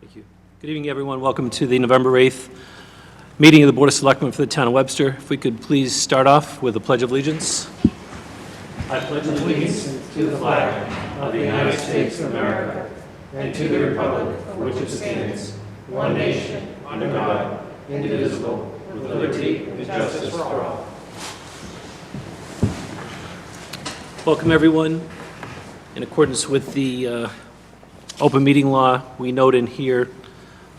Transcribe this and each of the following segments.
Thank you. Good evening, everyone. Welcome to the November 8th meeting of the Board of Selectmen for the Town of Webster. If we could please start off with a Pledge of Allegiance. I pledge allegiance to the flag of the United States of America and to the republic for which it stands, one nation, under God, indivisible, with liberty and justice for all. Welcome, everyone. In accordance with the open meeting law, we note in here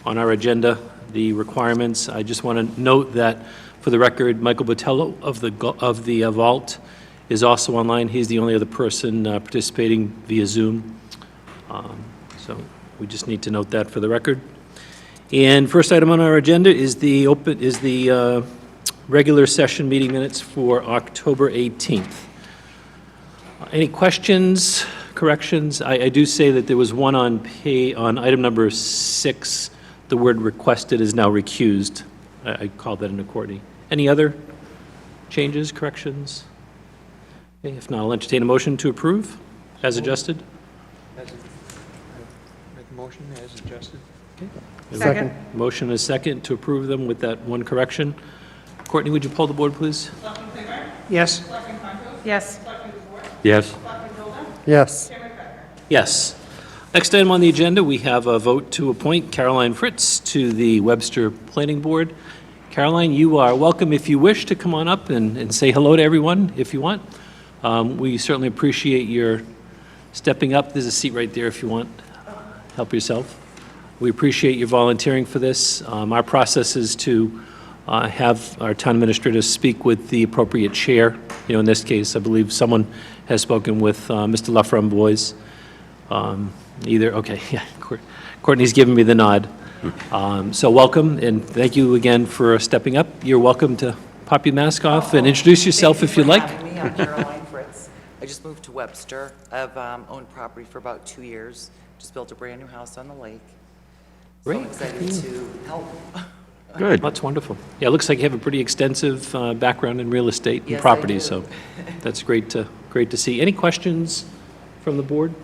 on our agenda the requirements. I just want to note that, for the record, Michael Botello of the Vault is also online. He's the only other person participating via Zoom. So we just need to note that for the record. And first item on our agenda is the regular session meeting minutes for October 18th. Any questions, corrections? I do say that there was one on item number 6. The word requested is now recused. I called that into Courtney. Any other changes, corrections? Okay, if not, I'll entertain a motion to approve as adjusted. Make a motion as adjusted. Okay. Second. Motion is second to approve them with that one correction. Courtney, would you poll the board, please? Selectmen Rivera? Yes. Selectmen Monroe? Yes. Selectmen Webster? Yes. Selectmen Hilda? Yes. Chairman Becker? Yes. Next item on the agenda, we have a vote to appoint Caroline Fritz to the Webster Planning Board. Caroline, you are welcome if you wish to come on up and say hello to everyone if you want. We certainly appreciate your stepping up. There's a seat right there if you want. Help yourself. We appreciate your volunteering for this. Our process is to have our town administrators speak with the appropriate chair. You know, in this case, I believe someone has spoken with Mr. Laframboise. Okay, yeah, Courtney's giving me the nod. So welcome, and thank you again for stepping up. You're welcome to pop your mask off and introduce yourself if you'd like. Thank you for having me. I'm Caroline Fritz. I just moved to Webster. I've owned property for about 2 years. Just built a brand-new house on the lake. So I'm Great. excited to help. Good. That's wonderful. Yeah, it looks like you have a pretty extensive background in real estate and Yes, I property, do. so that's great to see. Any questions from the board?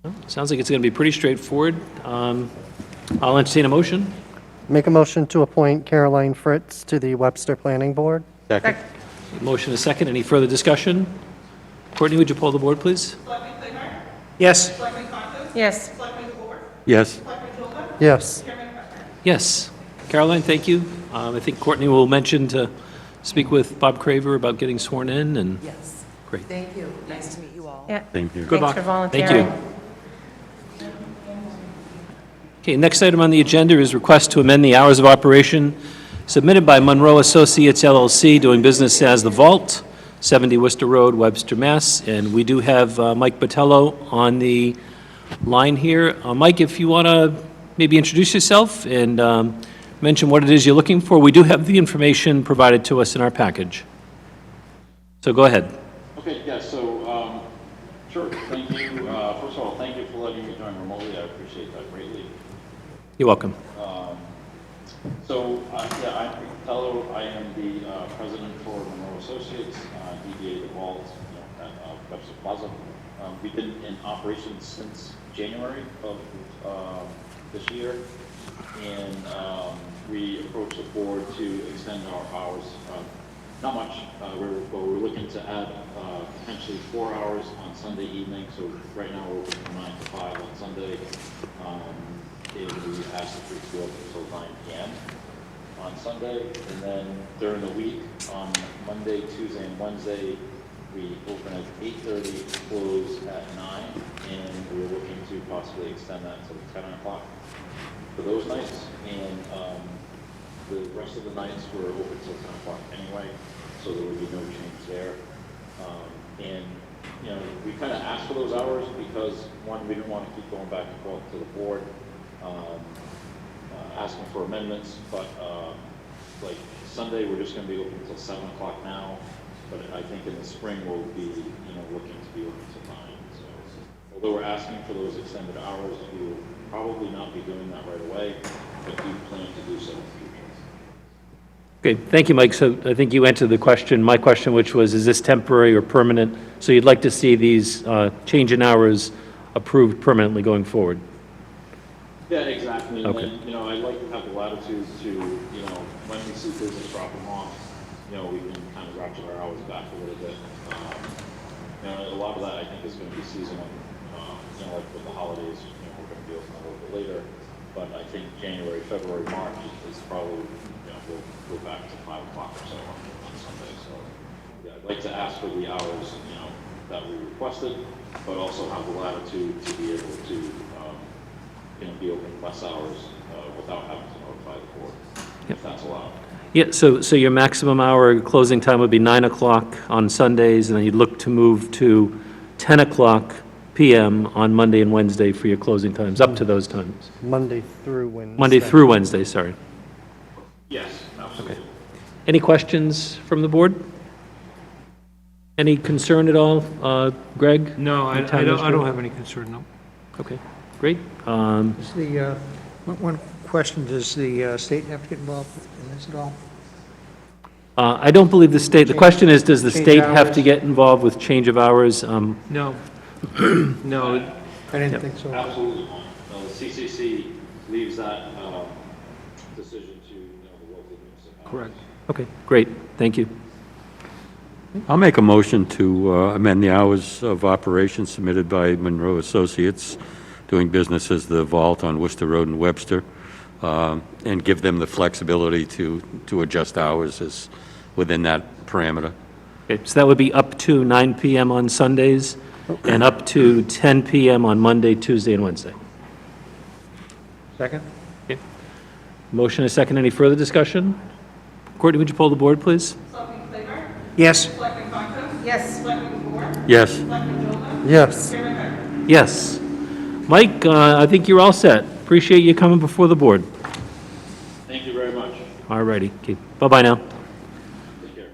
No? Sounds like it's going to be pretty straightforward. I'll entertain a motion. Make a motion to appoint Caroline Fritz to the Webster Planning Board. Second. Motion is second. Any further discussion? Courtney, would you poll the board, please? Selectmen Rivera? Yes. Selectmen Contos? Yes. Selectmen Webster? Yes. Selectmen Hilda? Yes. Chairman Becker? Yes. Caroline, thank you. I think Courtney will mention to speak with Bob Craver about getting sworn in, and Yes. great. Thank you. Nice to meet you all. Yeah. Good Thanks luck. for Thank volunteering. you. Okay, next item on the agenda is request to amend the hours of operation submitted by Monroe Associates LLC, doing business as The Vault, 70 Worcester Road, Webster, Mass. And we do have Mike Botello on the line here. Mike, if you want to maybe introduce yourself and mention what it is you're looking for. We do have the information provided to us in our package. So go ahead. Okay, yeah, so, sure, thank you. First of all, thank you for letting me join remotely. I appreciate that greatly. You're welcome. Yeah, I'm Fritz. I am the president for Monroe Associates, DBA The Vault, at Webster Plaza. We've been in operation since January of this year, and we approached the board to extend our hours. Not much. We're looking to add potentially 4 hours on Sunday evening. So right now we're open from 9 to 5 on Sunday. And we asked if we could go up until 9 p.m. on Sunday. And then during the week, on Monday, Tuesday, and Wednesday, we open at 8:30, close at 9. And we're looking to possibly extend that to 10 o'clock for those nights. And the rest of the nights we're open till 10 o'clock anyway, so there would be no change there. And, you know, we kind of asked for those hours because, one, we didn't want to keep going back and forth to the board, asking for amendments, but like Sunday, we're just going to be open until 7 o'clock now, but I think in the spring we'll be, you know, looking to be open till 9. So, although we're asking for those extended hours, we will probably not be doing that right away, but we plan to do so in the future. Okay, thank you, Mike. So I think you answered the question, my question, which was, is this temporary or permanent? So you'd like to see these change in hours approved permanently going forward? Yeah, exactly. And Okay. then, you know, I'd like to have the latitude to, you know, when we see business dropping off, you know, we can kind of ratchet our hours back a little bit. You know, a lot of that I think is going to be seasonal. You know, like with the holidays, you know, we're going to be open a little bit later. But I think January, February, March is probably, you know, we'll go back to 5 o'clock or so on Sunday. So, yeah, I'd like to ask for the hours, you know, that we requested, but also have the latitude to be able to, you know, be open less hours without having to notify the board, if that's allowed. Yeah, so your maximum hour closing time would be 9 o'clock on Sundays, and then you'd look to move to 10 o'clock PM on Monday and Wednesday for your closing times, up to those times. Monday through Wednesday. Monday through Wednesday, sorry. Yes, absolutely. Any questions from the board? Any concern at all, Greg? No, I The town don't administrator? have any concern, no. Okay, great. Is the, one question, does the state have to get involved in this at all? I don't believe the state, the question is, does the Change state have to hours? get involved with change of hours? No. No, I didn't think so. Absolutely. The CCC leaves that decision to, you know, the local municipalities. Correct. Okay, great, thank you. I'll make a motion to amend the hours of operation submitted by Monroe Associates, doing business as the Vault on Worcester Road in Webster, and give them the flexibility to adjust hours as within that parameter. Okay, so that would be up to 9 PM on Sundays and up to 10 PM on Monday, Tuesday, and Wednesday. Second? Motion and a second. Any further discussion? Courtney, would you poll the board, please? Selectman Claiborne? Yes. Selectman Conklin? Yes. Selectman Moore? Yes. Selectman Jolin? Yes. Chairman Hunt? Yes. Mike, I think you're all set. Appreciate you coming before the board. Thank you very much. All righty. Okay, bye-bye now. Take care.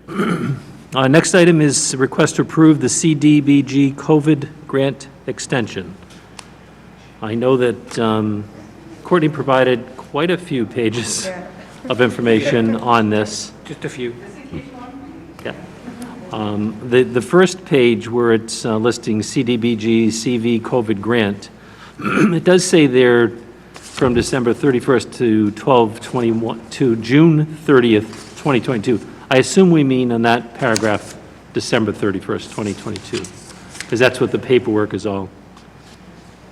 Next item is request to approve the Cdbg COVID grant extension. I know that Courtney provided quite a few pages of information on this. Just a few. Yeah. The first page where it's listing CDBG CV COVID grant, it does say there from December 31st to 12/21 to June 30th, 2022. I assume we mean on that paragraph, December 31st, 2022, because that's what the paperwork is all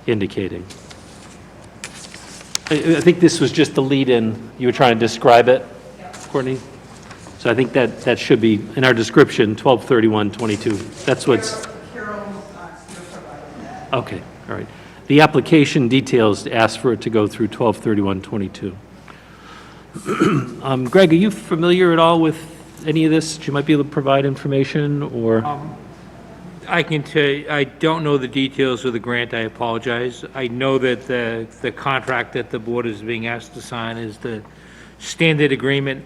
indicating. I think this was just the lead-in. You were trying to describe it, Courtney? So I think that should be in our description, 12/31/22. That's what's... Okay, all right. The application details ask for it to go through 12/31/22. Greg, are you familiar at all with any of this? You might be able to provide information, or? I can tell you, I don't know the details of the grant, I apologize. I know that the contract that the board is being asked to sign is the standard agreement.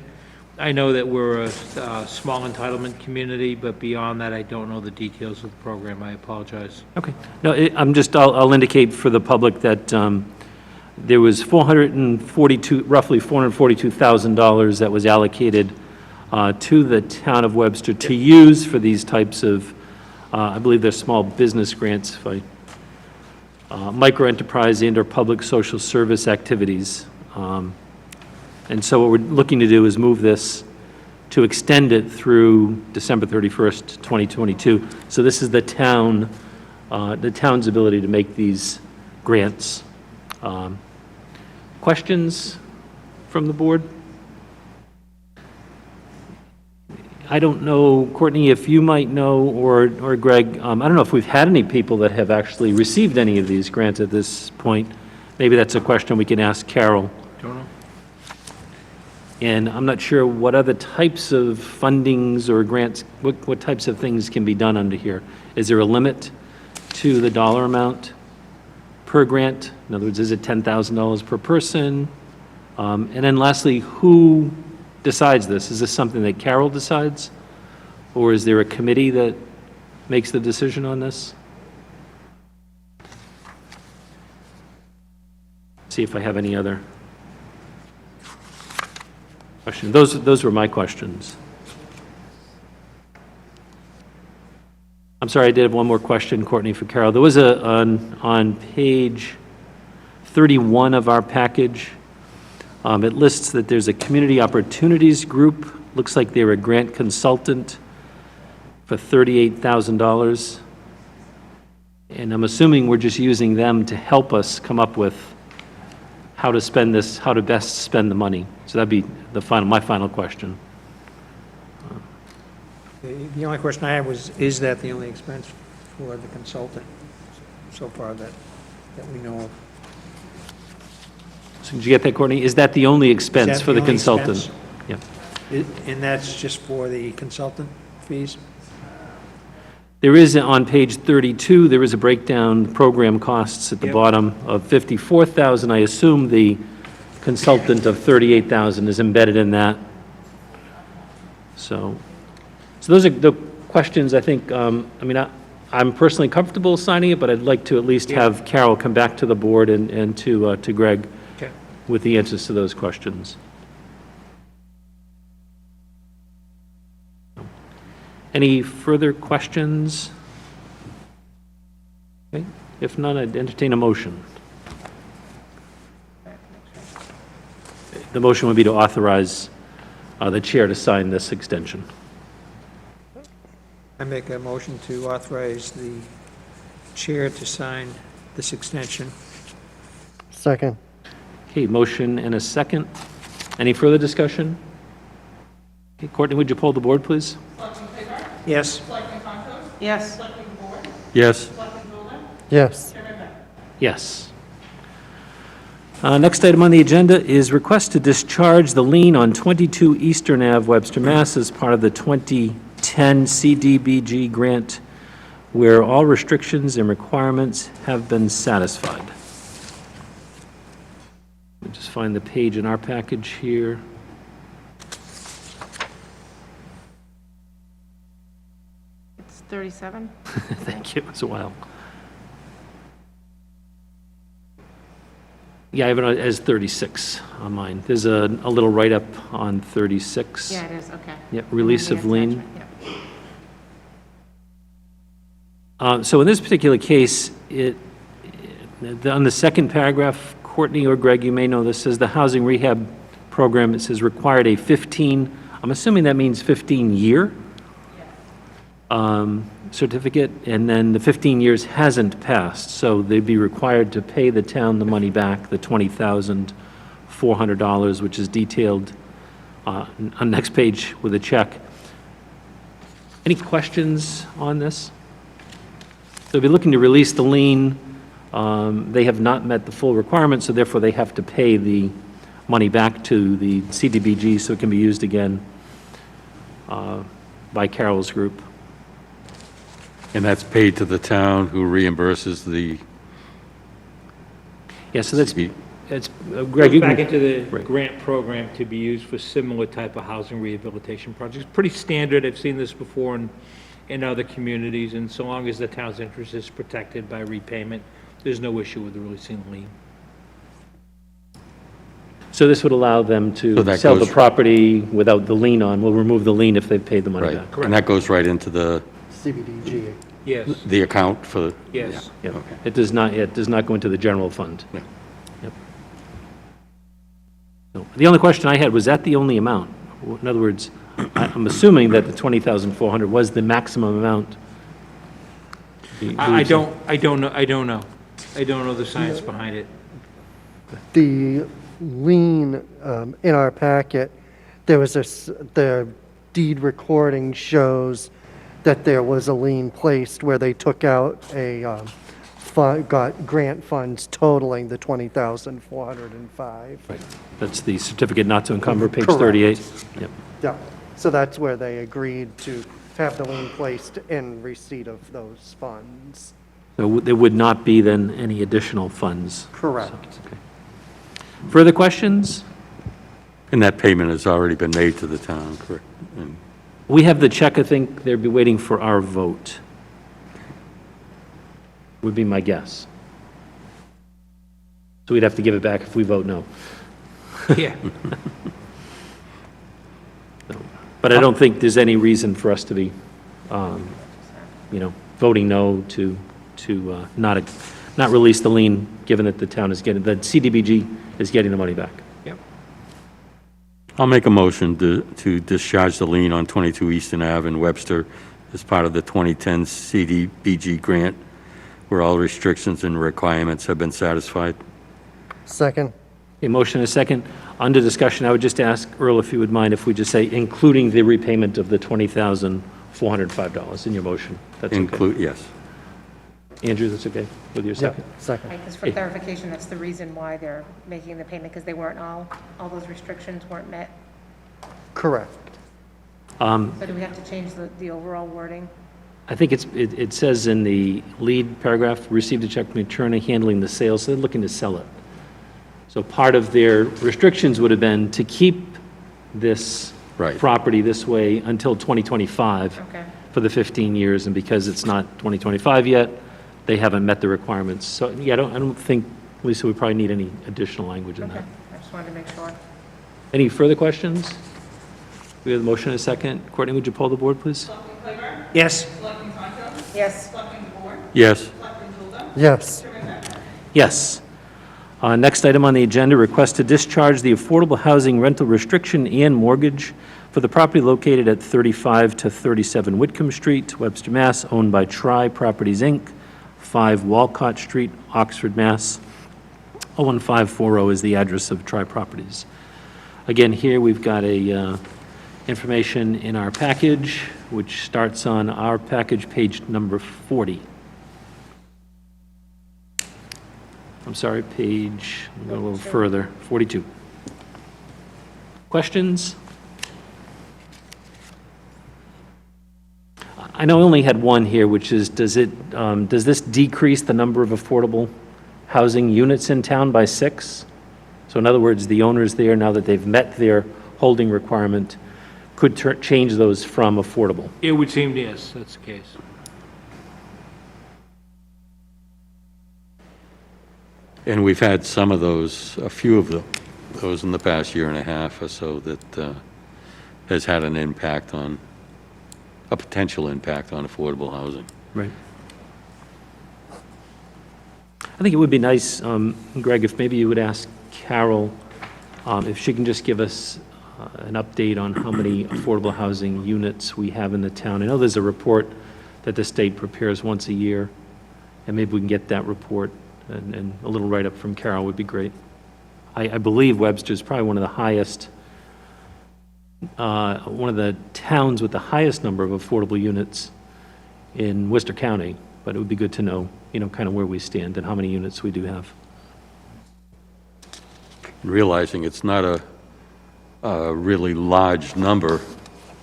I know that we're a small entitlement community, but beyond that, I don't know the details of the program, I apologize. Okay. No, I'll indicate for the public that there was roughly $442,000 that was allocated to the town of Webster to use for these types of, I believe they're small business grants, micro-enterprise and/or public social service activities. And so what we're looking to do is move this to extend it through December 31st, 2022. So this is the town's ability to make these grants. Questions from the board? I don't know, Courtney, if you might know, or Greg, I don't know if we've had any people that have actually received any of these grants at this point. Maybe that's a question we can ask Carol. Don't know. And I'm not sure what other types of fundings or grants, what types of things can be done under here? Is there a limit to the dollar amount per grant? In other words, is it $10,000 per person? And then lastly, who decides this? Is this something that Carol decides? Or is there a committee that makes the decision on this? See if I have any other questions. Those were my questions. I'm sorry, I did have one more question, Courtney, for Carol. There was on page 31 of our package. It lists that there's a Community Opportunities Group. Looks like they're a grant consultant for $38,000. And I'm assuming we're just using them to help us come up with how to spend this, how to best spend the money. So that'd be my final question. The only question I had was, is that the only expense for the consultant so far that we know of? So did you get that, Courtney? Is that the only expense that for the the only consultant? expense? Yeah. And that's just for the consultant fees? There is, on page 32, there is a breakdown, program costs at the Yep. bottom of $54,000. I assume the consultant of $38,000 is embedded in that. So those are the questions, I think, I'm personally comfortable signing it, but I'd like to at least have Carol come back to the board and to Greg Okay. with the answers to those questions. Any further questions? Okay, if none, I'd entertain a motion. The motion would be to authorize the chair to sign this extension. I make a motion to authorize the chair to sign this extension. Second. Okay, motion and a second. Any further discussion? Okay, Courtney, would you poll the board, please? Selectman Zager? Yes. Selectman Concho? Yes. Selectman Gore? Yes. Selectman Bueller? Yes. Chairman Bender? Yes. Next item on the agenda is request to discharge the lien on 22 Eastern Ave, Webster, Mass. As part of the 2010 Cdbg grant, where all restrictions and requirements have been satisfied. Let me just find the page in our package here. It's 37. Thank you, it was a while. Yeah, I have it as 36 on mine. There's a little write-up on 36. Yeah, it is, okay. Yeah, release The of lien. attachment, yeah. So in this particular case, on the second paragraph, Courtney or Greg, you may know this, says the housing rehab program, it says required a 15, I'm assuming that means 15-year certificate, and then the 15 years hasn't passed, so they'd be required to pay the town the money back, the $20,400, which is detailed on the next page with a check. Any questions on this? So they'll be looking to release the lien. They have not met the full requirements, so therefore they have to pay the money back to the Cdbg so it can be used again by Carol's group. And that's paid to the town, who reimburses the Yeah, so that's, CB. Greg, you Back can, into the Right. grant program to be used for similar type of housing rehabilitation projects. Pretty standard, I've seen this before in other communities, and so long as the town's interest is protected by repayment, there's no issue with releasing the lien. so this would allow them So to that sell the goes- property without the lien on. We'll remove the lien if they've paid the money Right, back. and that goes right into CBDG. Yes, the account for, yes. Yep. Okay. It does not go into the general fund. Yeah. Yep. So, the only question I had, was that the only amount? In other words, I'm assuming that the $20,400 was the maximum amount. I don't know. I don't know the science behind it. The lien in our packet, the deed recording shows that there was a lien placed where they took out got grant funds totaling the $20,405. Right. That's the certificate not to encumber, page Correct. 38. Yep. Yeah, so that's where they agreed to have the lien placed in receipt of those funds. So there would not be then any additional funds. Correct. Okay. Further questions? and that payment has already been made to the town, correct? And We have the check, I think they'd be waiting for our vote. Would be my guess. So we'd have to give it back if we vote no. Yeah. But I don't think there's any reason for us to be, voting no to not release the lien, given that the town is getting, the CDBG is getting the money back. Yep. I'll make a motion to discharge the lien on 22 Eastern Ave in Webster as part of the 2010 CDBG grant, where all restrictions and requirements have been satisfied. Second. A motion and a second. Under discussion, I would just ask Earl if you would mind if we just say, including the repayment of the $20,405 in your motion. That's okay. Include, yes. Andrew, that's okay with your second? Second. Because for clarification, that's the reason why they're making the payment, because they weren't all those restrictions weren't met. Correct. So do we have to change the overall wording? I think it says in the lead paragraph, received a check from the attorney handling the sale, so they're looking to sell it. So part of their restrictions would have been to keep this Right. property this way until 2025 Okay. for the 15 years, and because it's not 2025 yet, they haven't met the requirements. So, yeah, I don't think, Lisa, we probably need any additional language in Okay, that. I just wanted to make sure. Any further questions? We have a motion and a second. Courtney, would you poll the board, please? Selectman Claiborne? Yes. Selectman Concho? Yes. Selectman DeBoer? Yes. Selectman Hilda? Yes. Chairman Becker? Yes. Next item on the agenda, request to discharge the affordable housing rental restriction and mortgage for the property located at 35 to 37 Whitcomb Street, Webster, Mass., owned by Tri Properties, Inc., 5 Walcott Street, Oxford, Mass. 01540 is the address of Tri Properties. Again, here we've got a information in our package, which starts on our package, page number 40. I'm sorry, page, I'm going a little further, 42. Questions? I know I only had one here, which is, does this decrease the number of affordable housing units in town by 6? So in other words, the owners there, now that they've met their holding requirement, could change those from affordable. It would seem, yes, that's the case. And we've had some of those, a few of those in the past year and a half or so that has had an impact on, a potential impact on affordable housing. Right. I think it would be nice, Greg, if maybe you would ask Carol if she can just give us an update on how many affordable housing units we have in the town. I know there's a report that the state prepares once a year, and maybe we can get that report, and a little write-up from Carol would be great. I believe Webster's probably one of the highest, one of the towns with the highest number of affordable units in Worcester County, but it would be good to know, kind of where we stand and how many units we do have. Realizing it's not a really large number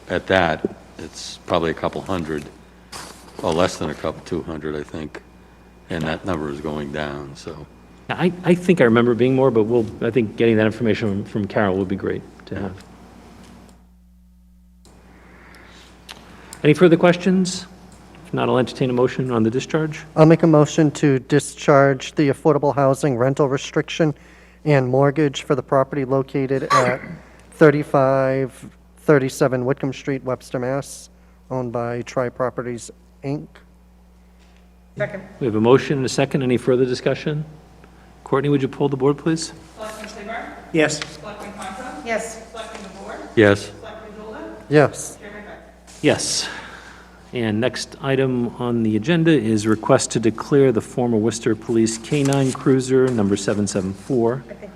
at that, it's probably a couple hundred, or less than a couple, 200, I think, and that number is going down, so. I think I remember being more, but I think getting that information from Carol would be great to have. Any further questions? If not, I'll entertain a motion on the discharge. I'll make a motion to discharge the affordable housing rental restriction and mortgage for the property located at 3537 Whitcomb Street, Webster, Mass., owned by Tri Properties, Inc. Second. We have a motion and a second. Any further discussion? Courtney, would you pull the board, please? Selectman Claiborne? Yes. Selectman Concho? Yes. Selectman DeBoer? Yes. Selectman Hilda? Yes. Chairman Becker? Yes. And next item on the agenda is request to declare the former Worcester Police K-9 Cruiser, number 774. I think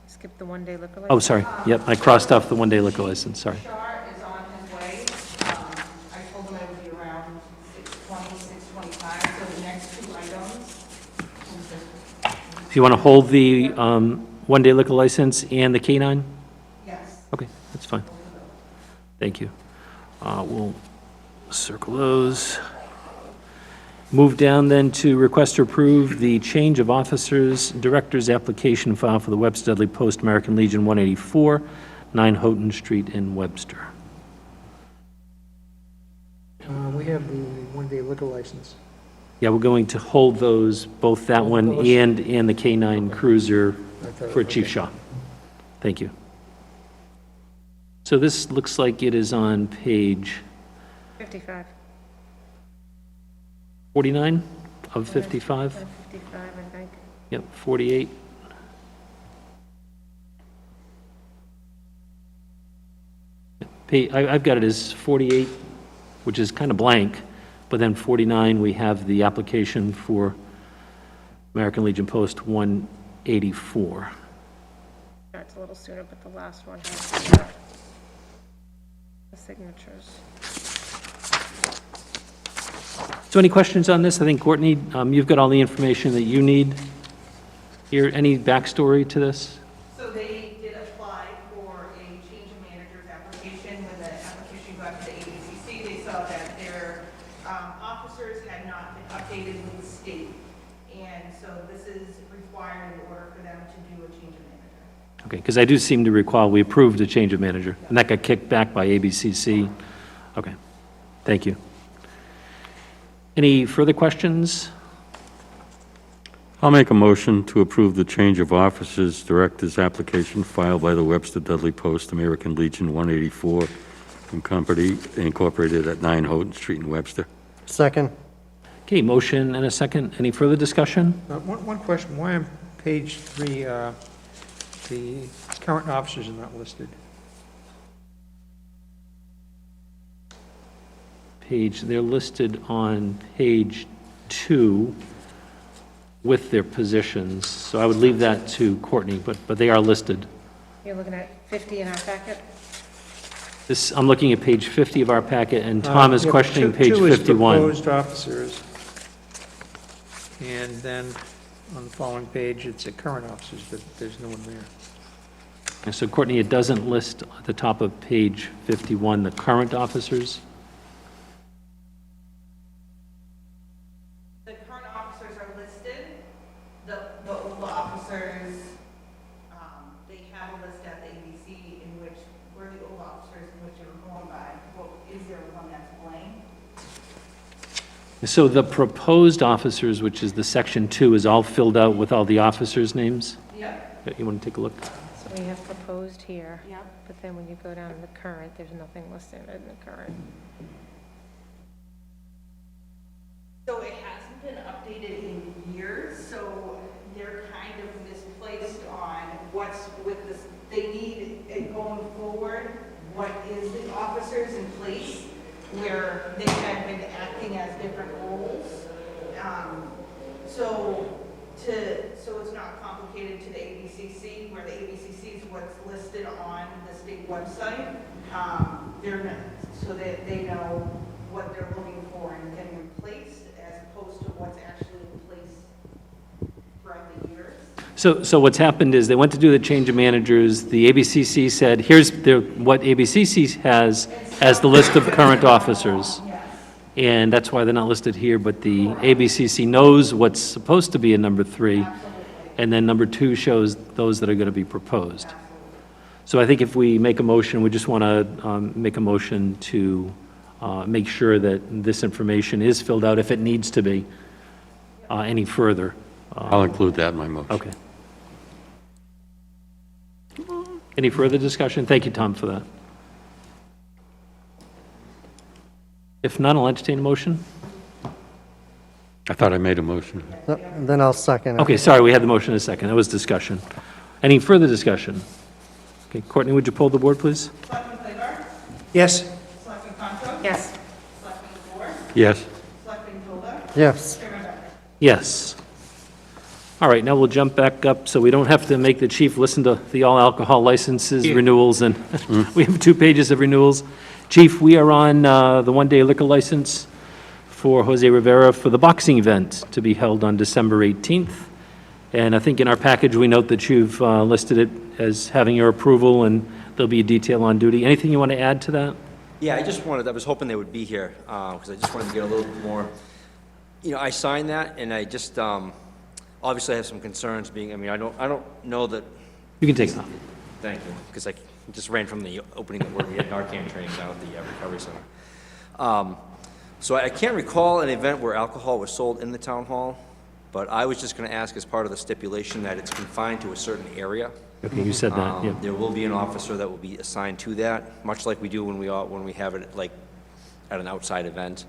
skip the one-day liquor license. Oh, sorry. Yep, I crossed off the one-day liquor license, sorry. Shar is on his way. I told him I would be around 6:20, 6:25, so the next two items. If you want to hold the one-day liquor license and the K-9? Yes. Okay, that's fine. Thank you. We'll circle those. Move down then to request to approve the change of officers, director's application file for the Webster Dudley Post American Legion 184, 9 Houghton Street in Webster. We have the one-day liquor license. Yeah, we're going to hold those, both that one and the K-9 Cruiser for Chief Shaw. Thank you. So this looks like it is on page 55. 49 of 55? 55. Yep, 48. I've got it as 48, which is kind of blank, but then 49, we have the application for American Legion Post 184. Starts a little sooner, but the last one has the signatures. So any questions on this? I think, Courtney, you've got all the information that you need. Here, any backstory to this? So they did apply for a change of manager's application. When the application got to the ABCC, they saw that their officers had not been updated with the state. And so this is required in order for them to do a change of manager. Okay, because I do seem to recall we approved a change of manager, and that got kicked back by ABCC. Okay, thank you. Any further questions? I'll make a motion to approve the change of officers director's application filed by the Webster Dudley Post, American Legion 184, from Company Incorporated at 9 Houghton Street in Webster. Second. Okay, motion and a second. Any further discussion? One question, why on page 3, the current officers are not listed? They're listed on page 2 with their positions, so I would leave that to Courtney, but they are listed. You're looking at 50 in our packet? I'm looking at page 50 of our packet, and Tom is questioning page 51. 2 is proposed officers, and then on the following page, it's the current officers, but there's no one there. And so, Courtney, it doesn't list at the top of page 51 the current officers? The current officers are listed. The old officers, they have a list at the ABC in which, where the old officers in which they were going by. Well, is there one that's blank? So the proposed officers, which is the section 2, is all filled out with all the officers' names? Yep. You want to take a look? So we have proposed here. Yep. But then when you go down to the current, there's nothing listed in the current. So it hasn't been updated in years, so they're kind of misplaced on what's with this. They need it going forward, what is the officers in place where they had been acting as different roles. So it's not complicated to the ABCC, where the ABCC is what's listed on the state website. They're not, so that they know what they're looking for and getting in place, as opposed to what's actually in place throughout the years. So what's happened is they went to do the change of managers. The ABCC said, here's what ABCC has as the list of current officers. Yes. And that's why they're not listed here, but the ABCC knows what's supposed to be in number 3. And then number 2 shows those that are going to be proposed. So I think if we make a motion, we just want to make a motion to make sure that this information is filled out if it needs to be any further. I'll include that in my motion. Okay. Any further discussion? Thank you, Tom, for that. If none, I'll entertain a motion. I thought I made a motion. Then I'll second it. Okay, sorry, we had the motion in a second. That was discussion. Any further discussion? Okay, Courtney, would you poll the board, please? Selectman Playbar? Yes, Selectman Concho? Yes. Selectman Ford? Yes. Selectman Hilda? Yes. Chairman Becker? Yes. All right, now we'll jump back up, so we don't have to make the chief listen to the all alcohol licenses, renewals, and we have 2 pages of renewals. Chief, we are on the one-day liquor license for Jose Rivera for the boxing event to be held on December 18th. And I think in our package, we note that you've listed it as having your approval, and there'll be a detail on duty. Anything you want to add to that? Yeah, I was hoping they would be here, because I just wanted to get a little bit more, I signed that, and I just, obviously I have some concerns being, I don't know that, You can take it off. thank you, because I just ran from the opening where we had Narcan training down at the recovery center. So I can't recall an event where alcohol was sold in the town hall, but I was just going to ask as part of the stipulation that it's confined to a certain area. Okay, you said that, yeah. There will be an officer that will be assigned to that, much like we do when we have it like at an outside event.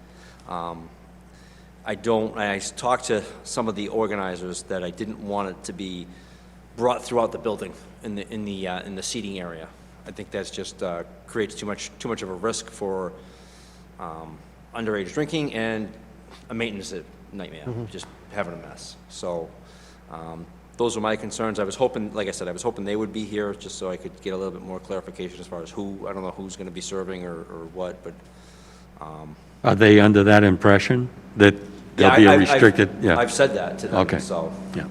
I talked to some of the organizers that I didn't want it to be brought throughout the building in the seating area. I think that's just creates too much of a risk for underage drinking and a maintenance nightmare, just having a mess. So those were my concerns. I was hoping, like I said, I was hoping they would be here just so I could get a little bit more clarification as far as who, I don't know who's going to be serving or what, but. Are they under that impression that there'll be a restricted? Yeah. I've said that to them, Okay. so. Yeah.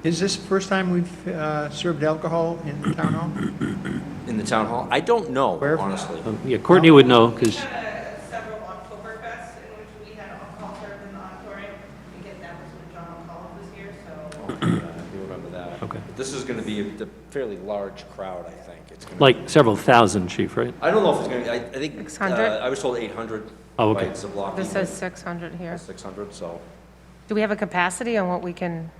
Is this the first time we've served alcohol in the town hall? In the town hall? I don't know, Where? honestly. Yeah, Courtney would know, because, We had several Oktoberfests in which we had alcohol served in the auditorium. I guess that was when John McCullough was here, so. I do remember that. Okay. But this is going to be a fairly large crowd, I think. It's gonna like, several thousand, Chief, right? I don't know if it's going to be, I think. 600? I was told 800. Oh, okay. By Zablocki, This says 600 here. 600, so. Do we have a capacity on what we can,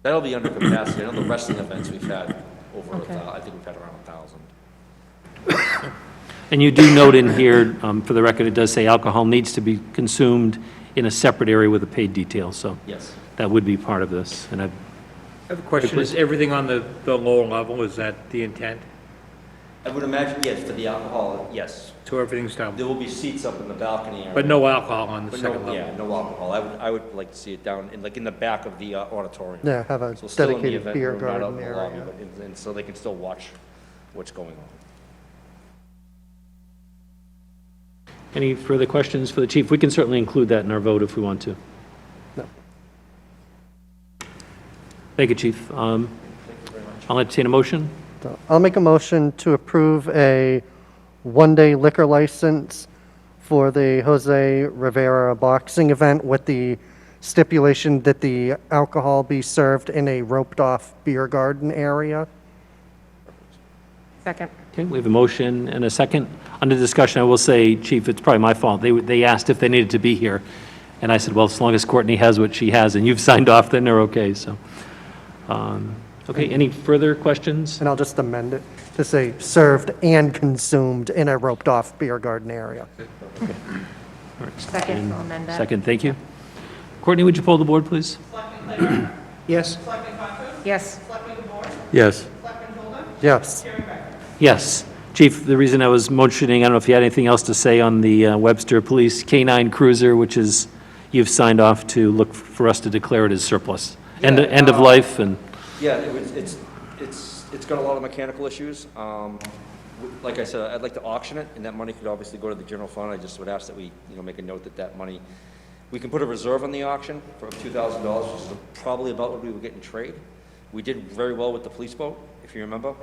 That'll be under capacity. I know the wrestling events we've had over, Okay. I think we've had around 1,000. And you do note in here, for the record, it does say alcohol needs to be consumed in a separate area with a paid detail, so Yes. that would be part of this. And I have a question, is everything on the lower level, is that the intent? I would imagine, yes, for the alcohol, yes. So everything's down, There will be seats up in the balcony area. but no alcohol on the But second no, level? yeah, no alcohol. I would like to see it down in, like, in the back of the auditorium. Yeah, have a So still in the dedicated event beer room, not out garden in the lobby, area. but and so they can still watch what's going on. Any further questions for the chief? We can certainly include that in our vote if we want to. No. Thank you, chief. I'll entertain a motion. So I'll make a motion to approve a one-day liquor license for the Jose Rivera boxing event with the stipulation that the alcohol be served in a roped-off beer garden area. second? Okay, we have a motion and a second. Under discussion, I will say, chief, it's probably my fault. They asked if they needed to be here, and I said, well, as long as Courtney has what she has and you've signed off, then they're okay, so. Okay, any further questions? And I'll just amend it to say served and consumed in a roped-off beer garden area. Second, I'll amend that. Second, thank you. Courtney, would you poll the board, please? Selectman Claybrook? Yes? Selectman Concho? Yes, Selectman DeBoer? Yes. Selectman Golden? Yes. Chairman Becker? Yes. Chief, the reason I was motioning, I don't know if you had anything else to say on the Webster Police K-9 Cruiser, which is, you've signed off to look for us to declare it as surplus. End of life, and, Yeah, it's got a lot of mechanical issues. Like I said, I'd like to auction it, and that money could obviously go to the general fund. I just would ask that we, make a note that that money, we can put a reserve on the auction for $2,000, which is probably about what we would get in trade. We did very well with the police boat, if you remember.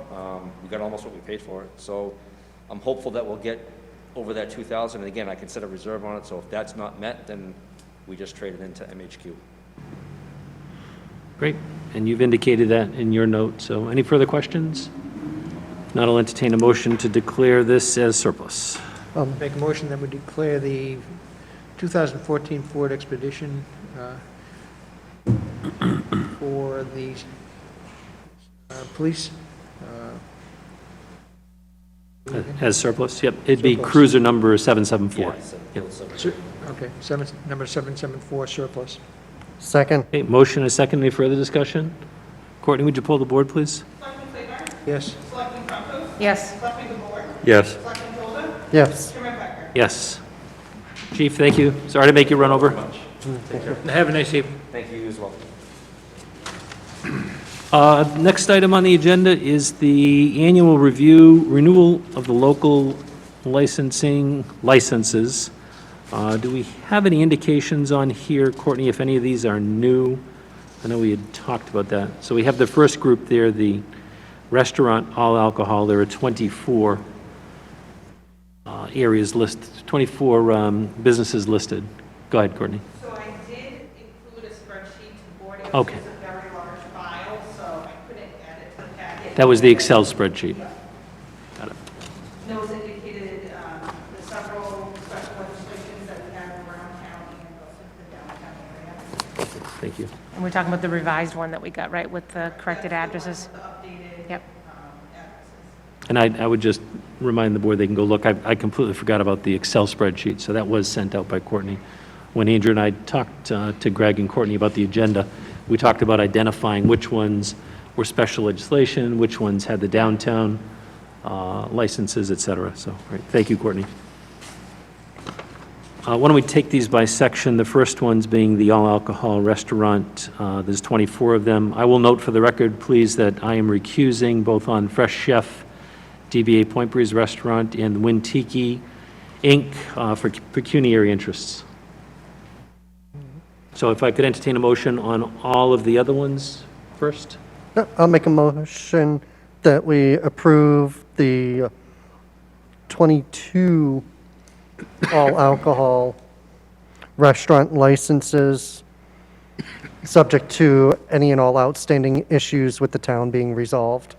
We got almost what we paid for it. So I'm hopeful that we'll get over that 2,000. And again, I can set a reserve on it, so if that's not met, then we just trade it into MHQ. great. And you've indicated that in your note, so any further questions? If not, I'll entertain a motion to declare this as surplus. Make a motion that we declare the 2014 Ford Expedition for the police. As surplus, yep. It'd be Surplus. cruiser number 774. Okay, number 774 surplus. Second. Okay, motion and a second. Any further discussion? Courtney, would you pull the board, please? Selectman Claybrook? Yes? Selectman Concho? yes. Selectman DeBoer? Yes. Selectman Golden? Yes. Chairman Becker? Yes. Chief, thank you. Sorry to make you run over. Have a nice evening. Thank you as well. Next item on the agenda is the annual renewal of the local licenses. Do we have any indications on here, Courtney, if any of these are new? I know we had talked about that. So we have the first group there, the restaurant all alcohol. There are 24 areas listed, 24 businesses listed. Go ahead, Courtney. So I did include a spreadsheet to board. It Okay. was a very large file, so I couldn't add it to the packet. That was the Excel spreadsheet. Got it. Those indicated the several special legislations that we have around town and also the downtown area. Thank you. And we're talking about the revised one that we got, right, with the corrected addresses? The updated Yep. addresses. And I would just remind the board, they can go look. I completely forgot about the Excel spreadsheet, so that was sent out by Courtney. when Andrew and I talked to Greg and Courtney about the agenda, we talked about identifying which ones were special legislation, which ones had the downtown licenses, et cetera. So, great. Thank you, Courtney. Why don't we take these by section? The first ones being the all-alcohol restaurant. There's 24 of them. I will note for the record, please, that I am recusing both on Fresh Chef, DBA Point Breeze Restaurant, and Win Tiki, Inc. For pecuniary interests. So if I could entertain a motion on all of the other ones first? I'll make a motion that we approve the 22 all-alcohol restaurant licenses, subject to any and all outstanding issues with the town being resolved.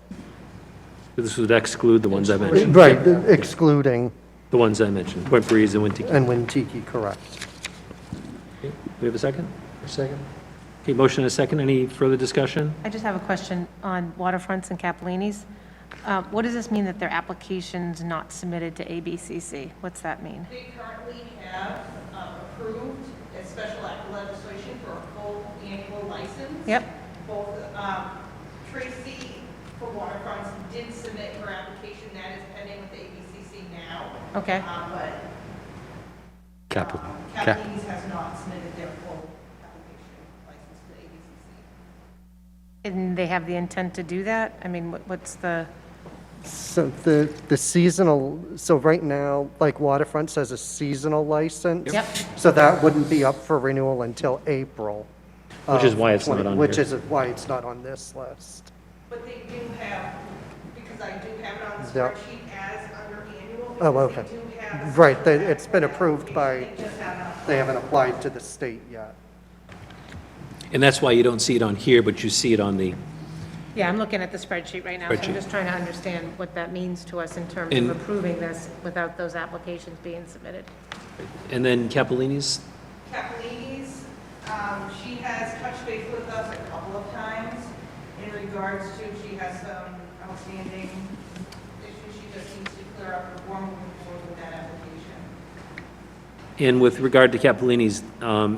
This would exclude the ones I mentioned. Right, excluding The ones I mentioned, Point Breeze and Win Tiki. and Win Tiki, correct. Okay, we have a second? Second. Okay, motion and a second. Any further discussion? I just have a question on waterfronts and Capellini's. What does this mean that their application's not submitted to ABCC? What's that mean? They currently have approved a special act of legislation for a full annual license. Yep. Both, Tracy for waterfronts did submit her application, that is pending with the ABCC now. Okay. But Capellini's has not submitted their full application license to the ABCC. And they have the intent to do that? I mean, what's the, So the seasonal, so right now, like Waterfront says a seasonal license. Yep. So that wouldn't be up for renewal until April. Which is of why it's not 20 on Which here. is why it's not on this list. But they do have, because I do have it on the Yep. spreadsheet as under annual. Oh, because okay. they do have a Right, special it's act been of approved by, legislation, they just haven't they haven't applied to the state yet. And that's why you don't see it on here, but you see it on the, yeah, I'm looking at the spreadsheet right now, so Spreadsheet. I'm just trying to understand what that means to us in terms And- of approving this without those applications being submitted. and then Capellini's? Capellini's, she has touched base with us a couple of times in regards to, she has some outstanding issues she just needs to clear up before moving forward with that application. And with regard to Capellini's,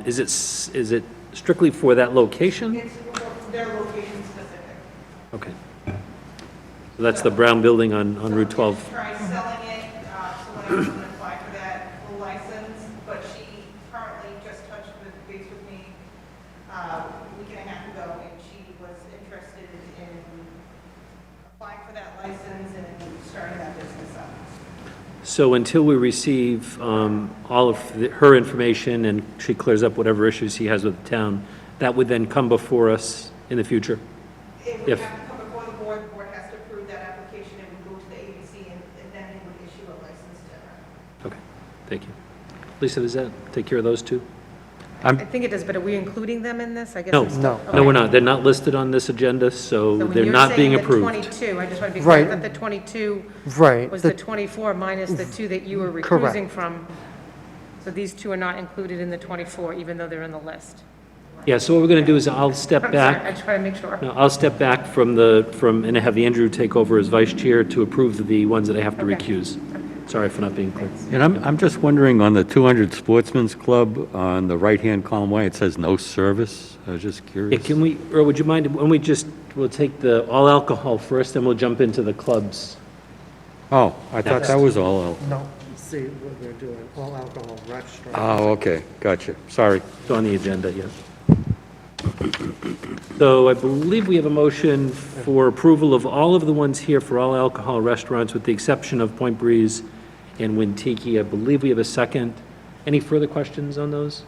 is it strictly for that location? It's their location specific. Okay. So that's the brown building on Route 12. Try selling it, someone else can apply for that full license, but she currently just touched base with me a week and a half ago, and she was interested in applying for that license and starting that business up. So until we receive all of her information and she clears up whatever issues he has with the town, that would then come before us in the future? It would If- have to come before the board has to approve that application, and would go to the ABC, and then they would issue a license to her. Okay, thank you. Lisa, does that take care of those two? I think it does, but are we including them in this? I guess No, I'm still- No. no, we're okay. not. They're not listed on this agenda, so So when they're you're not being saying the approved. 22, I just want to be clear Right. that the 22 Right. was the 24 minus the 2 that you were Correct. recusing from. So these two are not included in the 24, even though they're in the list. Yeah, so what we're going to do is I'll step I'm sorry, I back. just want to make sure. No, I'll step back and have Andrew take over as vice chair to approve the ones that I have to Okay. recuse. Sorry for not being clear. And I'm just wondering, on the 200 Sportsman's Club, on the right-hand column, why it says no service? I was just Yeah, curious. can we, Earl, would you mind, when we'll take the all alcohol first, then we'll jump into the clubs. Oh, I thought that was all. No, see what we're doing, all alcohol restaurant. Oh, okay, gotcha, sorry. It's on the agenda, yes. So I believe we have a motion for approval of all of the ones here for all alcohol restaurants, with the exception of Point Breeze and Win Tiki. I believe we have a second. Any further questions on those?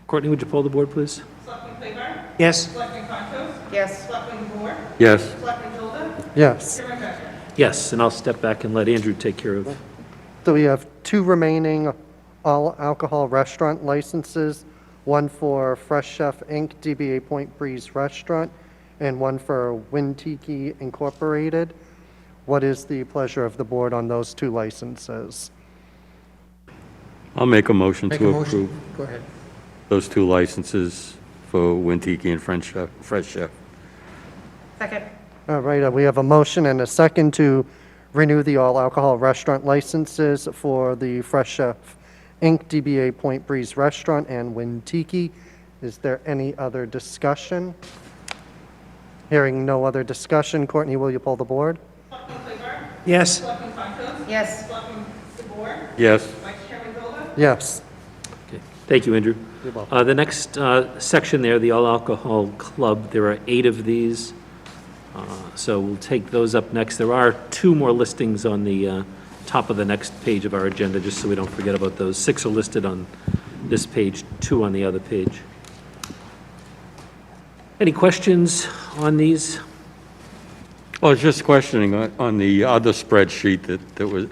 Courtney, would you poll the board, please? Selectman Claiborne? Yes? Selectman Contos? Yes. Selectman Moore? Yes, Selectman Hilda? Yes. Chairman Becker? Yes, and I'll step back and let Andrew take care of. So we have 2 remaining all alcohol restaurant licenses, one for Fresh Chef Inc., DBA Point Breeze Restaurant, and one for Win Tiki Incorporated. What is the pleasure of the board on those 2 licenses? I'll make a motion Make a to motion. approve Go ahead. those 2 licenses for Win Tiki and Fresh Chef. Second. All right, we have a motion and a second to renew the all alcohol restaurant licenses for the Fresh Chef Inc., DBA Point Breeze Restaurant, and Wind Tiki. Is there any other discussion? Hearing no other discussion, Courtney, will you pull the board? Selectman Clifford? Yes. Selectman Contos? Yes. Selectman DeBoer? Yes. Vice Chairman Golda? Yes. Okay. Thank you, Andrew. You're welcome. The next section there, the All Alcohol Club, there are 8 of these. So we'll take those up next. There are 2 more listings on the top of the next page of our agenda, just so we don't forget about those. 6 are listed on this page, 2 on the other page. Any questions on these? Well, I was just questioning on the other spreadsheet that was,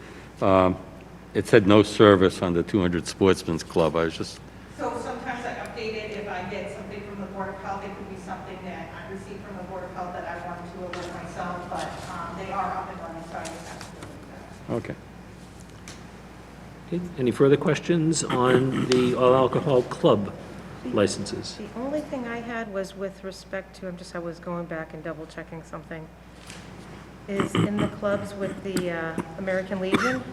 it said no service on the 200 Sportsman's Club. I was just, So sometimes I update it if I get something from the Board of Health. It could be something that I received from the Board of Health that I want to alert myself, but they are up and running, so I just have to do that. okay. Okay. Any further questions on the All Alcohol Club licenses? The only thing I had was with respect to, I was going back and double checking something, is in the clubs with the American Legion.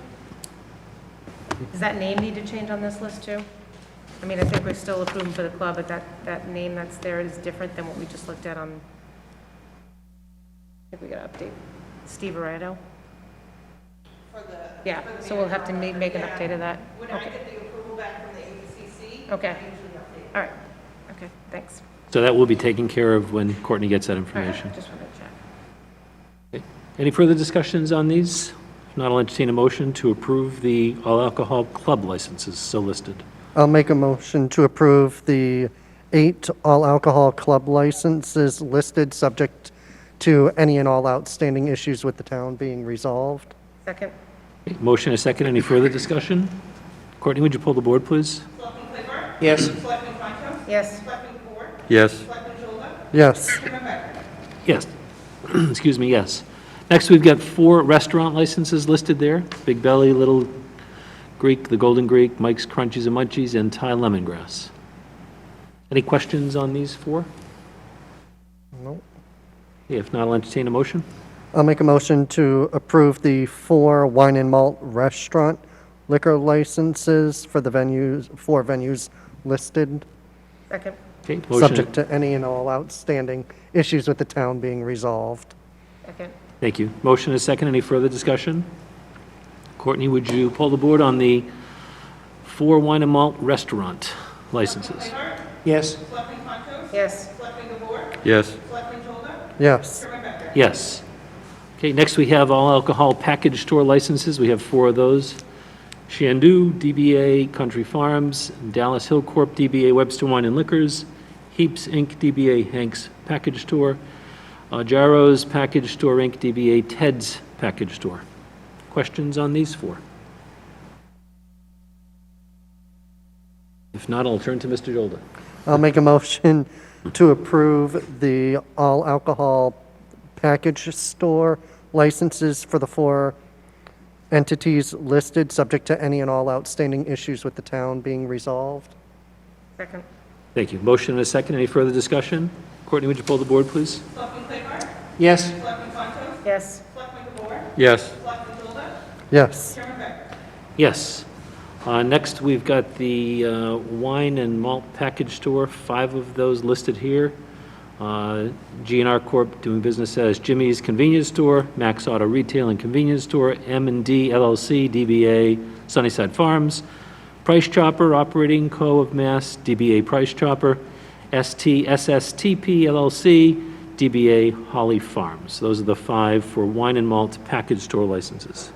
Does that name need to change on this list too? I mean, I think we're still approving for the club, but that name that's there is different than what we just looked at on, I think we got to update, Steve Arado. For the. Yeah, for the so we'll have to manager. make an Yeah. update of that. When I Okay. get the approval back from the ABCC, Okay. I usually update. All right, okay, thanks. So that will be taken care of when Courtney gets that All right, information. just wanted to check. Okay. Any further discussions on these? If not, I'll entertain a motion to approve the All Alcohol Club licenses so listed. I'll make a motion to approve the 8 all-alcohol club licenses listed, subject to any and all outstanding issues with the town being resolved. Second? Okay, motion is second. Any further discussion? Courtney, would you pull the board, please? Selectman Clifford? Yes. Selectman Contos? Yes. Selectman DeBoer? Yes. Selectman Golda? Yes. Chairman Becker? Yes. Excuse me, yes. Next, we've got 4 restaurant licenses listed there. Big Belly, Little Greek, The Golden Greek, Mike's Crunchies and Munchies, and Thai Lemongrass. Any questions on these 4? Nope. If not, I'll entertain a motion. I'll make a motion to approve the 4 wine and malt restaurant liquor licenses for the venues, 4 venues listed, Second? Okay, motion. subject to any and all outstanding issues with the town being resolved. Second? Thank you. Motion is second. Any further discussion? Courtney, would you pull the board on the 4 wine and malt restaurant licenses? Clifford? Yes. Selectman Contos? Yes. Selectman DeBoer? Yes. Selectman Golda? Yes. Chairman Becker? Yes. Okay, next we have all alcohol package store licenses. We have 4 of those. Shandu, DBA Country Farms, Dallas Hill Corp., DBA Webster Wine and Liquors, Heaps Inc., DBA Hank's Package Store, Jaro's Package Store Inc., DBA Ted's Package Store. Questions on these 4? If not, I'll turn to Mr. Jolda. I'll make a motion to approve the all-alcohol package store licenses for the 4 entities listed, subject to any and all outstanding issues with the town being resolved. Second? Thank you. Motion and a second. Any further discussion? Courtney, would you pull the board, please? Selectman Clifford? Yes. Selectman Contos? Yes. Selectman DeBoer? Yes. Selectman Golda? Yes. Chairman Becker? Yes. Next, we've got the wine and malt package store, 5 of those listed here. G&R Corp. doing business as Jimmy's Convenience Store, Max Auto Retail and Convenience Store, M&D LLC, DBA Sunnyside Farms, Price Chopper Operating Co. of Mass, DBA Price Chopper, SSTP LLC, DBA Holly Farms. Those are the 5 for wine and malt package store licenses.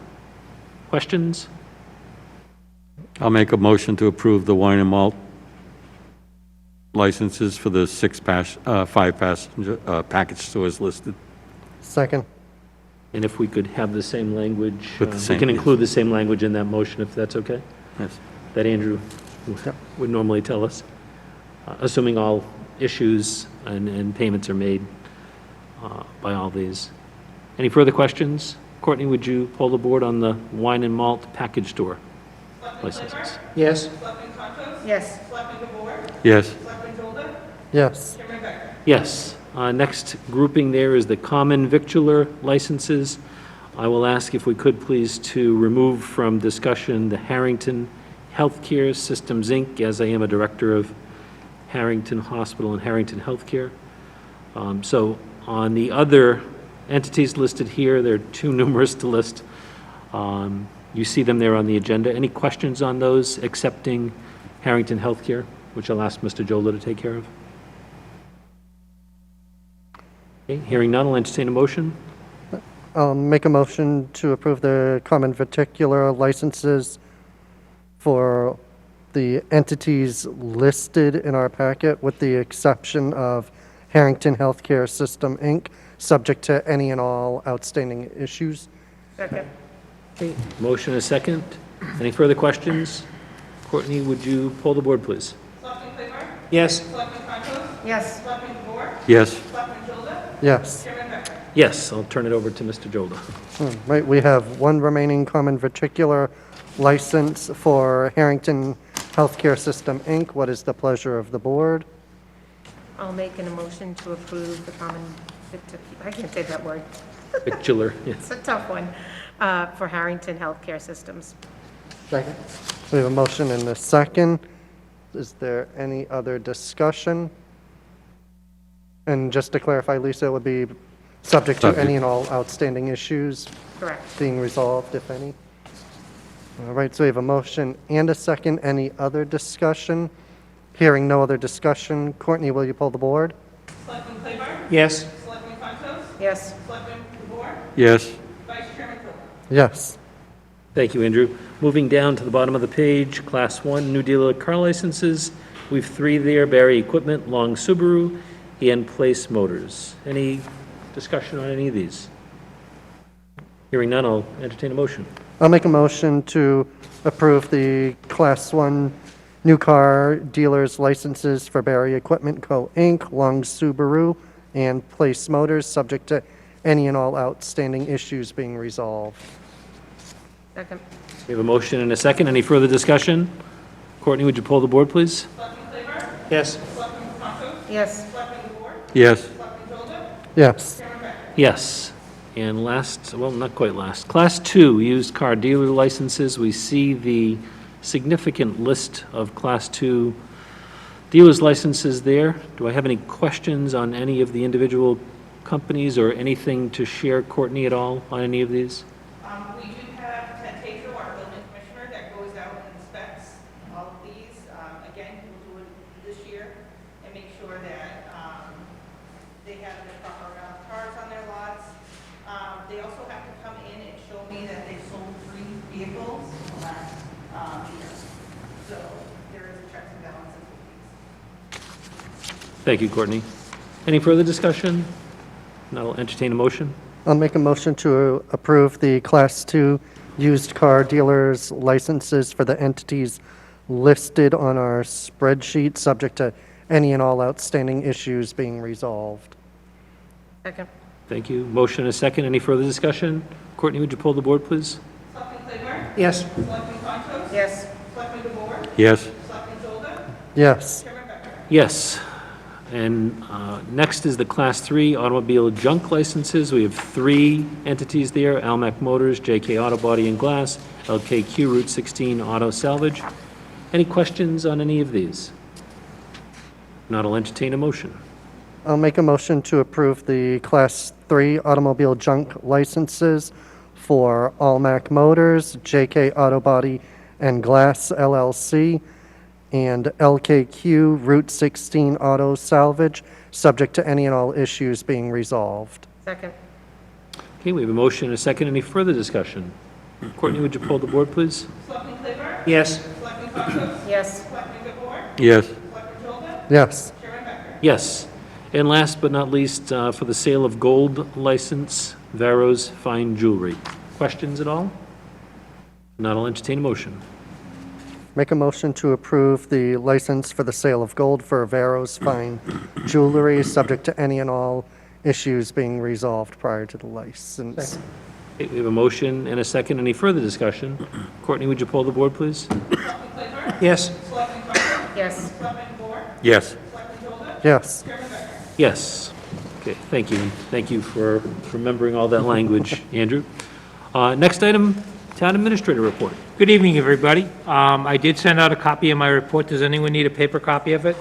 Questions? I'll make a motion to approve the wine and malt licenses for the 5 passenger package stores listed. Second. And if we could have the same language, With the we same, can yes. include the same language in that motion, if that's okay? Yes. That Andrew Yep. would normally tell us, assuming all issues and payments are made by all these. Any further questions? Courtney, would you pull the board on the wine and malt package store Selectman licenses? Clifford? Yes. Selectman Contos? Yes. Selectman DeBoer? Yes. Selectman Golda? Yes. Chairman Becker? Yes. Next grouping there is the common victular licenses. I will ask if we could please to remove from discussion the Harrington, Healthcare Systems, Inc., as I am a director of Harrington Hospital and Harrington Healthcare. So on the other entities listed here, they're too numerous to list. You see them there on the agenda. Any questions on those accepting Harrington Healthcare, which I'll ask Mr. Jola to take care of? Okay, hearing none, I'll entertain a motion. I'll make a motion to approve the common verticular licenses for the entities listed in our packet, with the exception of Harrington Healthcare System, Inc., subject to any and all outstanding issues. Second. Okay, motion is second. Any further questions? Courtney, would you poll the board, please? Selectman Claiborne? Yes. Selectman Contos? Yes. Selectman DeBoer? Yes. Selectman Jolda? Yes. Chairman Becker? Yes, I'll turn it over to Mr. Jolda. Right, we have one remaining common verticular license for Harrington Healthcare System, Inc. What is the pleasure of the board? I'll make an motion to approve the common, I can't say that word. Victular, yes. It's a tough one, for Harrington Healthcare Systems. Second. We have a motion and a second. Is there any other discussion? And just to clarify, Lisa, it would be subject to any and all outstanding issues Correct. being resolved, if any. All right, so we have a motion and a second. Any other discussion? Hearing no other discussion, Courtney, will you pull the board? Selectman Claiborne? Yes. Selectman Contos? Yes. Selectman DeBoer? Yes. Vice Chairman Phillips? Yes. Thank you, Andrew. Moving down to the bottom of the page, Class 1 new dealer car licenses. We've 3 there, Barry Equipment, Long Subaru, and Place Motors. Any discussion on any of these? Hearing none, I'll entertain a motion. I'll make a motion to approve the Class 1 new car dealers licenses for Barry Equipment Co., Inc., Long Subaru, and Place Motors, subject to any and all outstanding issues being resolved. Second. We have a motion and a second. Any further discussion? Courtney, would you pull the board, please? Selectman Claiborne? Yes. Selectman Contos? Yes. Selectman DeBoer? Yes. Selectman Jolda? Yes. Chairman Becker? Yes. And last, well, not quite last, Class 2 used car dealer licenses. We see the significant list of Class 2 dealers licenses there. Do I have any questions on any of the individual companies or anything to share, Courtney, at all on any of these? We do have Ted Tato, our building commissioner, that goes out and inspects all of these. Again, we'll do it this year and make sure that they have the proper amount of cars on their lots. They also have to come in and show me that they sold 3 vehicles last year. So there is a checks and balances with these. Thank you, Courtney. Any further discussion? Now I'll entertain a motion. I'll make a motion to approve the Class 2 used car dealers licenses for the entities listed on our spreadsheet, subject to any and all outstanding issues being resolved. Second. Thank you. Motion and a second. Any further discussion? Courtney, would you pull the board, please? Selectman Claiborne? Yes. Selectman Contos? Yes. Selectman DeBoer? Yes. Selectman Jolda? Yes. Chairman Becker? Yes. And next is the Class 3 automobile junk licenses. We have 3 entities there, Almac Motors, JK Auto Body and Glass, LKQ Route 16 Auto Salvage. Any questions on any of these? Not, I'll entertain a motion. I'll make a motion to approve the Class 3 automobile junk licenses for Almac Motors, JK Auto Body and Glass LLC, and LKQ Route 16 Auto Salvage, subject to any and all issues being resolved. Second. Okay, we have a motion and a second. Any further discussion? Courtney, would you pull the board, please? Selectman Claiborne? Yes. Selectman Contos? Yes. Selectman DeBoer? Yes. Selectman Jolda? Yes. Chairman Becker? Yes. And last but not least, for the sale of gold license, Varo's Fine Jewelry. Questions at all? Not, I'll entertain a motion. Make a motion to approve the license for the sale of gold for Varo's Fine Jewelry, subject to any and all issues being resolved prior to the license. Okay, we have a motion and a second. Any further discussion? Courtney, would you pull the board, please? Selectman Claiborne? Yes. Selectman Contos? Yes. Selectman DeBoer? Yes. Selectman Jolda? Yes. Chairman Becker? Yes. Okay, thank you. Thank you for remembering all that language, Andrew. Next item, Town Administrator report. Good evening, everybody. I did send out a copy of my report. Does anyone need a paper copy of it?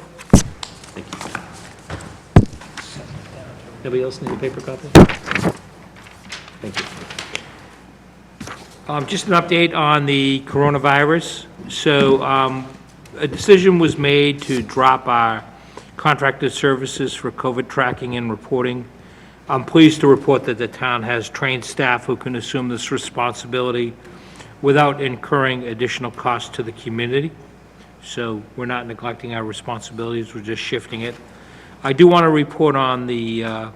Anybody else need a paper copy? Thank you. Just an update on the coronavirus. So a decision was made to drop our contracted services for COVID tracking and reporting. I'm pleased to report that the town has trained staff who can assume this responsibility without incurring additional costs to the community. So we're not neglecting our responsibilities, we're just shifting it. I do want to report on the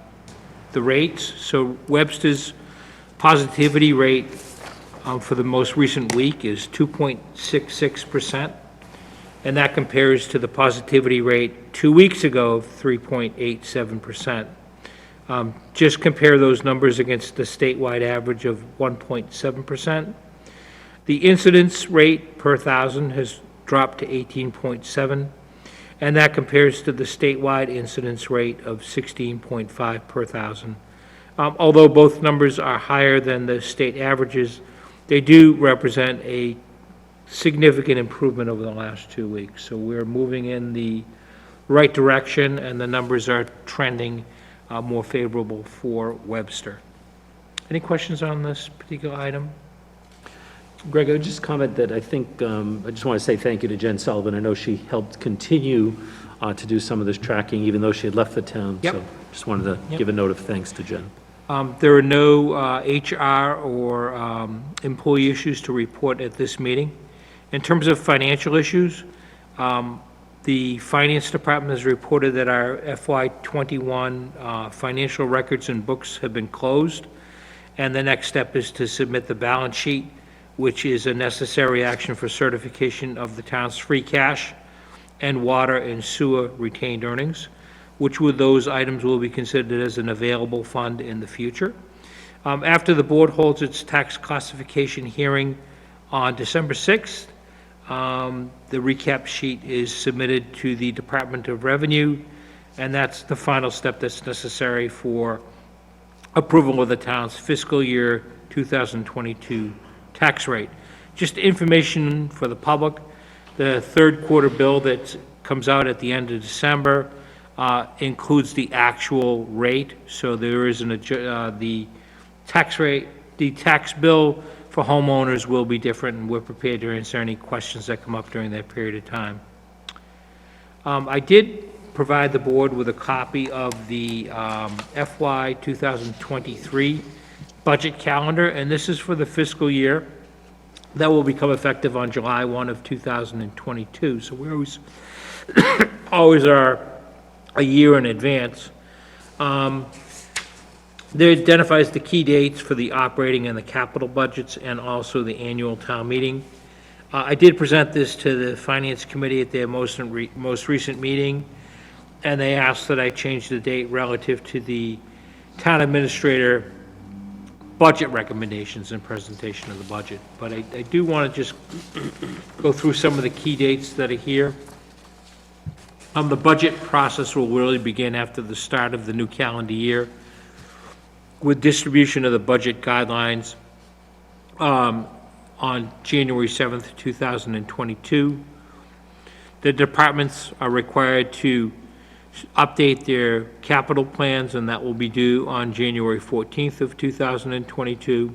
rates. So Webster's positivity rate for the most recent week is 2.66%, and that compares to the positivity rate 2 weeks ago of 3.87%. Just compare those numbers against the statewide average of 1.7%. The incidence rate per thousand has dropped to 18.7, and that compares to the statewide incidence rate of 16.5 per thousand. Although both numbers are higher than the state averages, they do represent a significant improvement over the last 2 weeks. So we're moving in the right direction, and the numbers are trending more favorable for Webster. Any questions on this particular item? Greg, I would just comment that I think, I just want to say thank you to Jen Sullivan. I know she helped continue to do some of this tracking, even though she had left the town. Yep. So just wanted to give a note of thanks to Jen. There are no HR or employee issues to report at this meeting. In terms of financial issues, the Finance Department has reported that our FY21 financial records and books have been closed, and the next step is to submit the balance sheet, which is a necessary action for certification of the town's free cash and water and sewer retained earnings, which with those items will be considered as an available fund in the future. After the board holds its tax classification hearing on December 6th, the recap sheet is submitted to the Department of Revenue, and that's the final step that's necessary for approval of the town's fiscal year 2022 tax rate. Just information for the public, the third quarter bill that comes out at the end of December includes the actual rate, so there is the tax rate, the tax bill for homeowners will be different, and we're prepared to answer any questions that come up during that period of time. I did provide the board with a copy of the FY 2023 budget calendar, and this is for the fiscal year that will become effective on July 1 of 2022. So we always are a year in advance. There identifies the key dates for the operating and the capital budgets, and also the annual town meeting. I did present this to the Finance Committee at their most recent meeting, and they asked that I change the date relative to the town administrator budget recommendations and presentation of the budget. But I do want to just go through some of the key dates that are here. The budget process will really begin after the start of the new calendar year, with distribution of the budget guidelines on January 7th, 2022. The departments are required to update their capital plans, and that will be due on January 14th of 2022.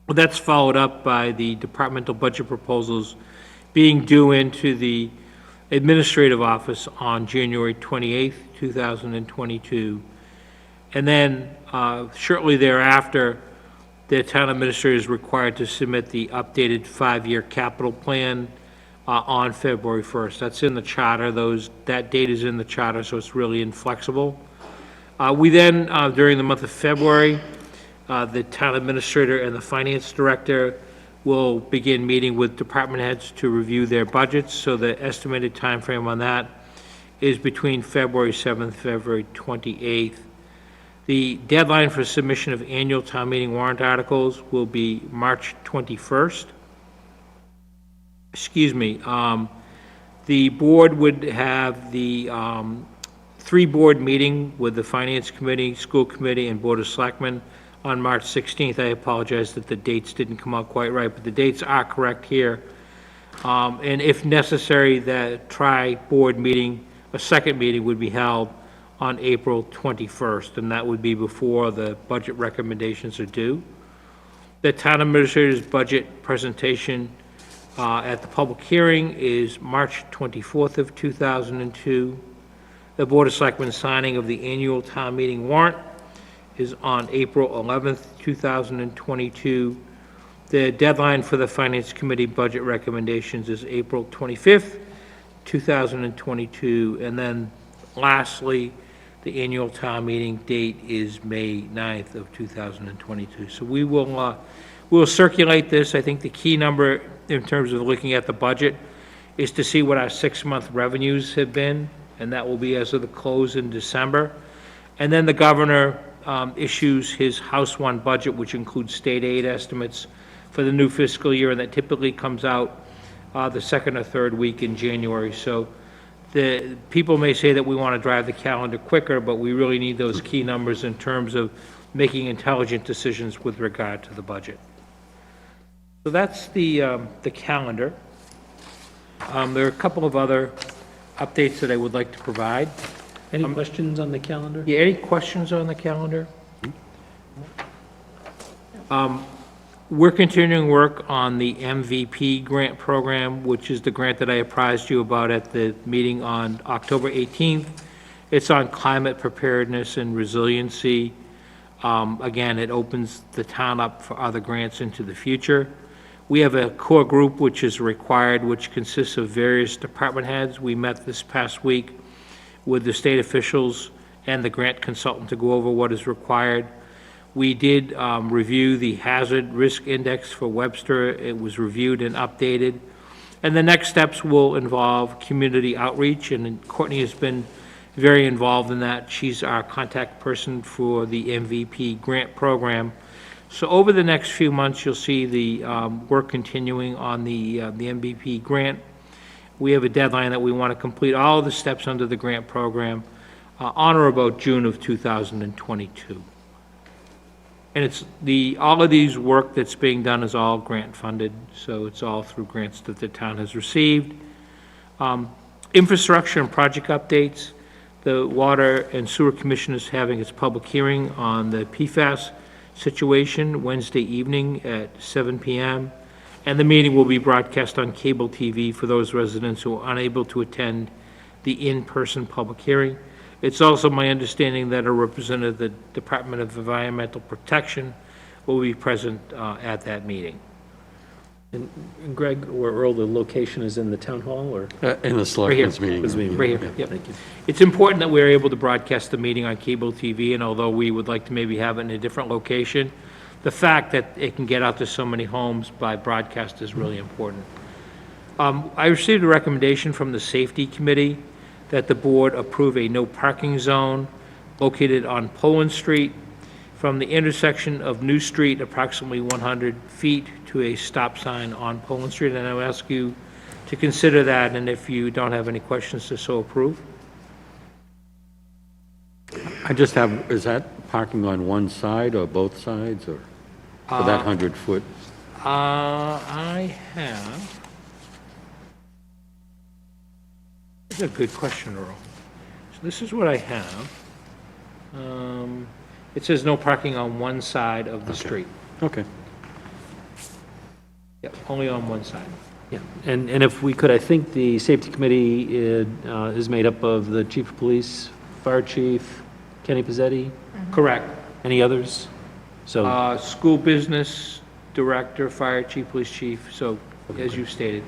That's followed up by the departmental budget proposals being due into the administrative office on January 28th, 2022. And then shortly thereafter, the town administrator is required to submit the updated 5-year capital plan on February 1st. That's in the charter. That date is in the charter, so it's really inflexible. We then, during the month of February, the town administrator and the finance director will begin meeting with department heads to review their budgets. So the estimated time frame on that is between February 7th, February 28th. The deadline for submission of annual town meeting warrant articles will be March 21st. Excuse me. The board would have the 3-board meeting with the Finance Committee, School Committee, and Board of Selectmen on March 16th. I apologize that the dates didn't come out quite right, but the dates are correct here. And if necessary, the tri-board meeting, a second meeting would be held on April 21st, and that would be before the budget recommendations are due. The town administrator's budget presentation at the public hearing is March 24th of 2002. The Board of Selectmen signing of the annual town meeting warrant is on April 11th, 2022. The deadline for the Finance Committee budget recommendations is April 25th, 2022. And then lastly, the annual town meeting date is May 9th of 2022. So we'll circulate this. I think the key number in terms of looking at the budget is to see what our 6-month revenues have been, and that will be as of the close in December. And then the governor issues his House 1 budget, which includes state aid estimates for the new fiscal year, and that typically comes out the second or third week in January. So the people may say that we want to drive the calendar quicker, but we really need those key numbers in terms of making intelligent decisions with regard to the budget. So that's the calendar. There are a couple of other updates that I would like to provide. Any questions on the calendar? Yeah, any questions on the calendar? We're continuing work on the MVP grant program, which is the grant that I apprised you about at the meeting on October 18th. It's on climate preparedness and resiliency. Again, it opens the town up for other grants into the future. We have a core group which is required, which consists of various department heads. We met this past week with the state officials and the grant consultant to go over what is required. We did review the hazard risk index for Webster. It was reviewed and updated. And the next steps will involve community outreach, and Courtney has been very involved in that. She's our contact person for the MVP grant program. So over the next few months, you'll see the work continuing on the MVP grant. We have a deadline that we want to complete all of the steps under the grant program on or about June of 2022. And it's all of these work that's being done is all grant funded, so it's all through grants that the town has received. Infrastructure and project updates. The Water and Sewer Commission is having its public hearing on the PFAS situation Wednesday evening at 7 p.m. And the meeting will be broadcast on cable TV for those residents who are unable to attend the in-person public hearing. It's also my understanding that a representative of the Department of Environmental Protection will be present at that meeting. And Greg or Earl, the location is in the town hall, or? In the Selectmen's meeting. Right here, Yeah, yep. thank you. It's important that we're able to broadcast the meeting on cable TV, and although we would like to maybe have it in a different location, the fact that it can get out to so many homes by broadcast is really important. I received a recommendation from the Safety Committee that the board approve a no parking zone located on Poland Street from the intersection of New Street, approximately 100 feet, to a stop sign on Poland Street. And I'll ask you to consider that, and if you don't have any questions, to so approve. I just have, is that parking on one side or both sides, or for that 100-foot? I have... That's a good question, Earl. So this is what I have. It says no parking on one side of the street. Okay. Yep, only on one side. Yeah, and if we could, I think the Safety Committee is made up of the Chief of Police, Fire Chief, Kenny Pizzetti, Correct. any others? So, School business director, fire chief, police chief, so as you stated.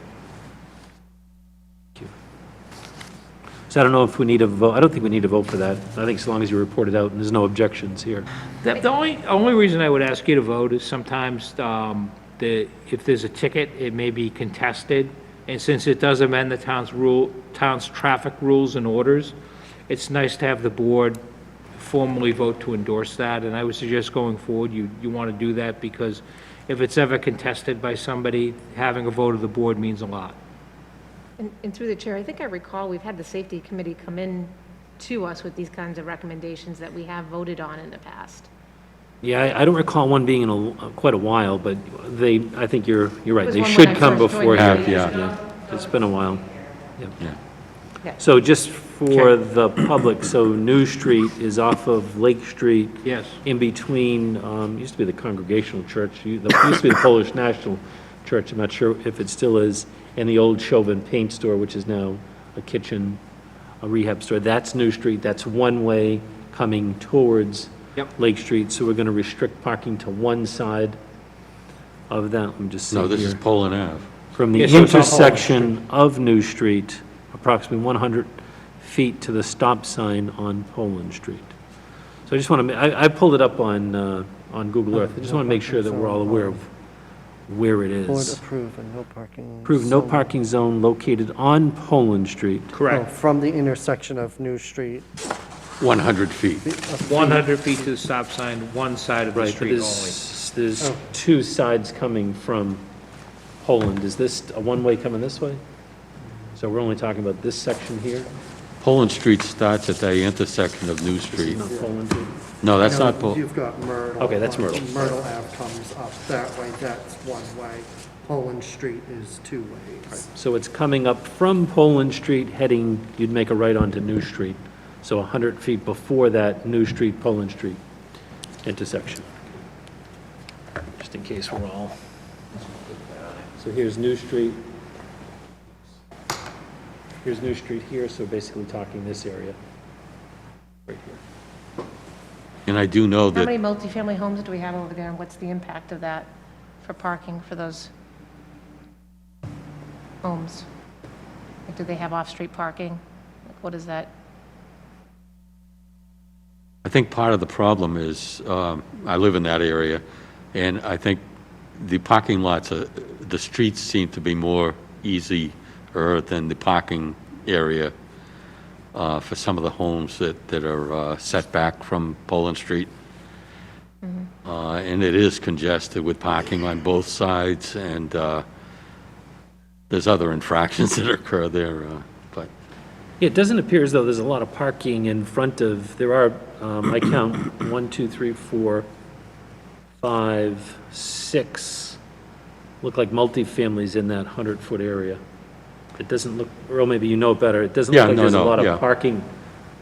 so I don't know if we need a vote, I don't think we need a vote for that. I think as long as you report it out and there's no objections here. The only reason I would ask you to vote is sometimes if there's a ticket, it may be contested. And since it does amend the town's traffic rules and orders, it's nice to have the board formally vote to endorse that. And I would suggest going forward, you want to do that, because if it's ever contested by somebody, having a vote of the board means a lot. And through the chair, I think I recall we've had the Safety Committee come in to us with these kinds of recommendations that we have voted on in the past. Yeah, I don't recall one being in quite a while, but I think you're right. was They one when should I come first before joined here. Yeah. It's been a while. Yep. Yeah. So just for the public, so New Street is off of Lake Street. Yes. In between, used to be the Congregational Church, used to be the Polish National Church, I'm not sure if it still is, and the old Chauvin Paint Store, which is now a kitchen, a rehab store. That's New Street. That's one way coming towards Yep. Lake Street. So we're going to restrict parking to one side of that. Let me just see No, this is here. Poland Ave. From the Yeah, so it's on Poland intersection of New Street, approximately 100 feet to the stop sign on Poland Street. So I just want to, I pulled it up on Google Earth. I just want to make sure that we're all aware of where it Board is. approve and no parking. Approve no zone. parking zone located on Poland Street. Oh, Correct. from the intersection of New Street. 100 feet. 100 feet to the stop sign, one side of the Right, but street only. there's Oh. two sides coming from Poland. Is this a one-way coming this way? So we're only talking about this section here? Poland Street starts at the intersection of New Street. Not Poland Street? No, that's No, not Poland. You've got Myrtle. Okay, that's Myrtle. Myrtle Ave comes up that way, that's one way. Poland Street is two ways. So it's coming up from Poland Street, heading, you'd make a right onto New Street. So 100 feet before that New Street, Poland Street intersection. Just in case we're all. So here's New Street. Here's New Street here, so basically talking this area. Right here. And I do know How many that, multifamily homes do we have over there, and what's the impact of that for parking for those homes? Like, do they have off-street parking? Like, what is that? I think part of the problem is, I live in that area, and I think the parking lots, the streets seem to be more easier than the parking area for some of the homes that are set back from Poland Street. And it is congested with parking on both sides, and there's other infractions that occur there, but It doesn't appear as though there's a lot of parking in front of, there are, I count, 1, 2, 3, 4, 5, 6, look like multifamilies in that 100-foot area. It doesn't look, Earl, maybe you know better, it doesn't Yeah, look like no, there's a no, lot yeah. of parking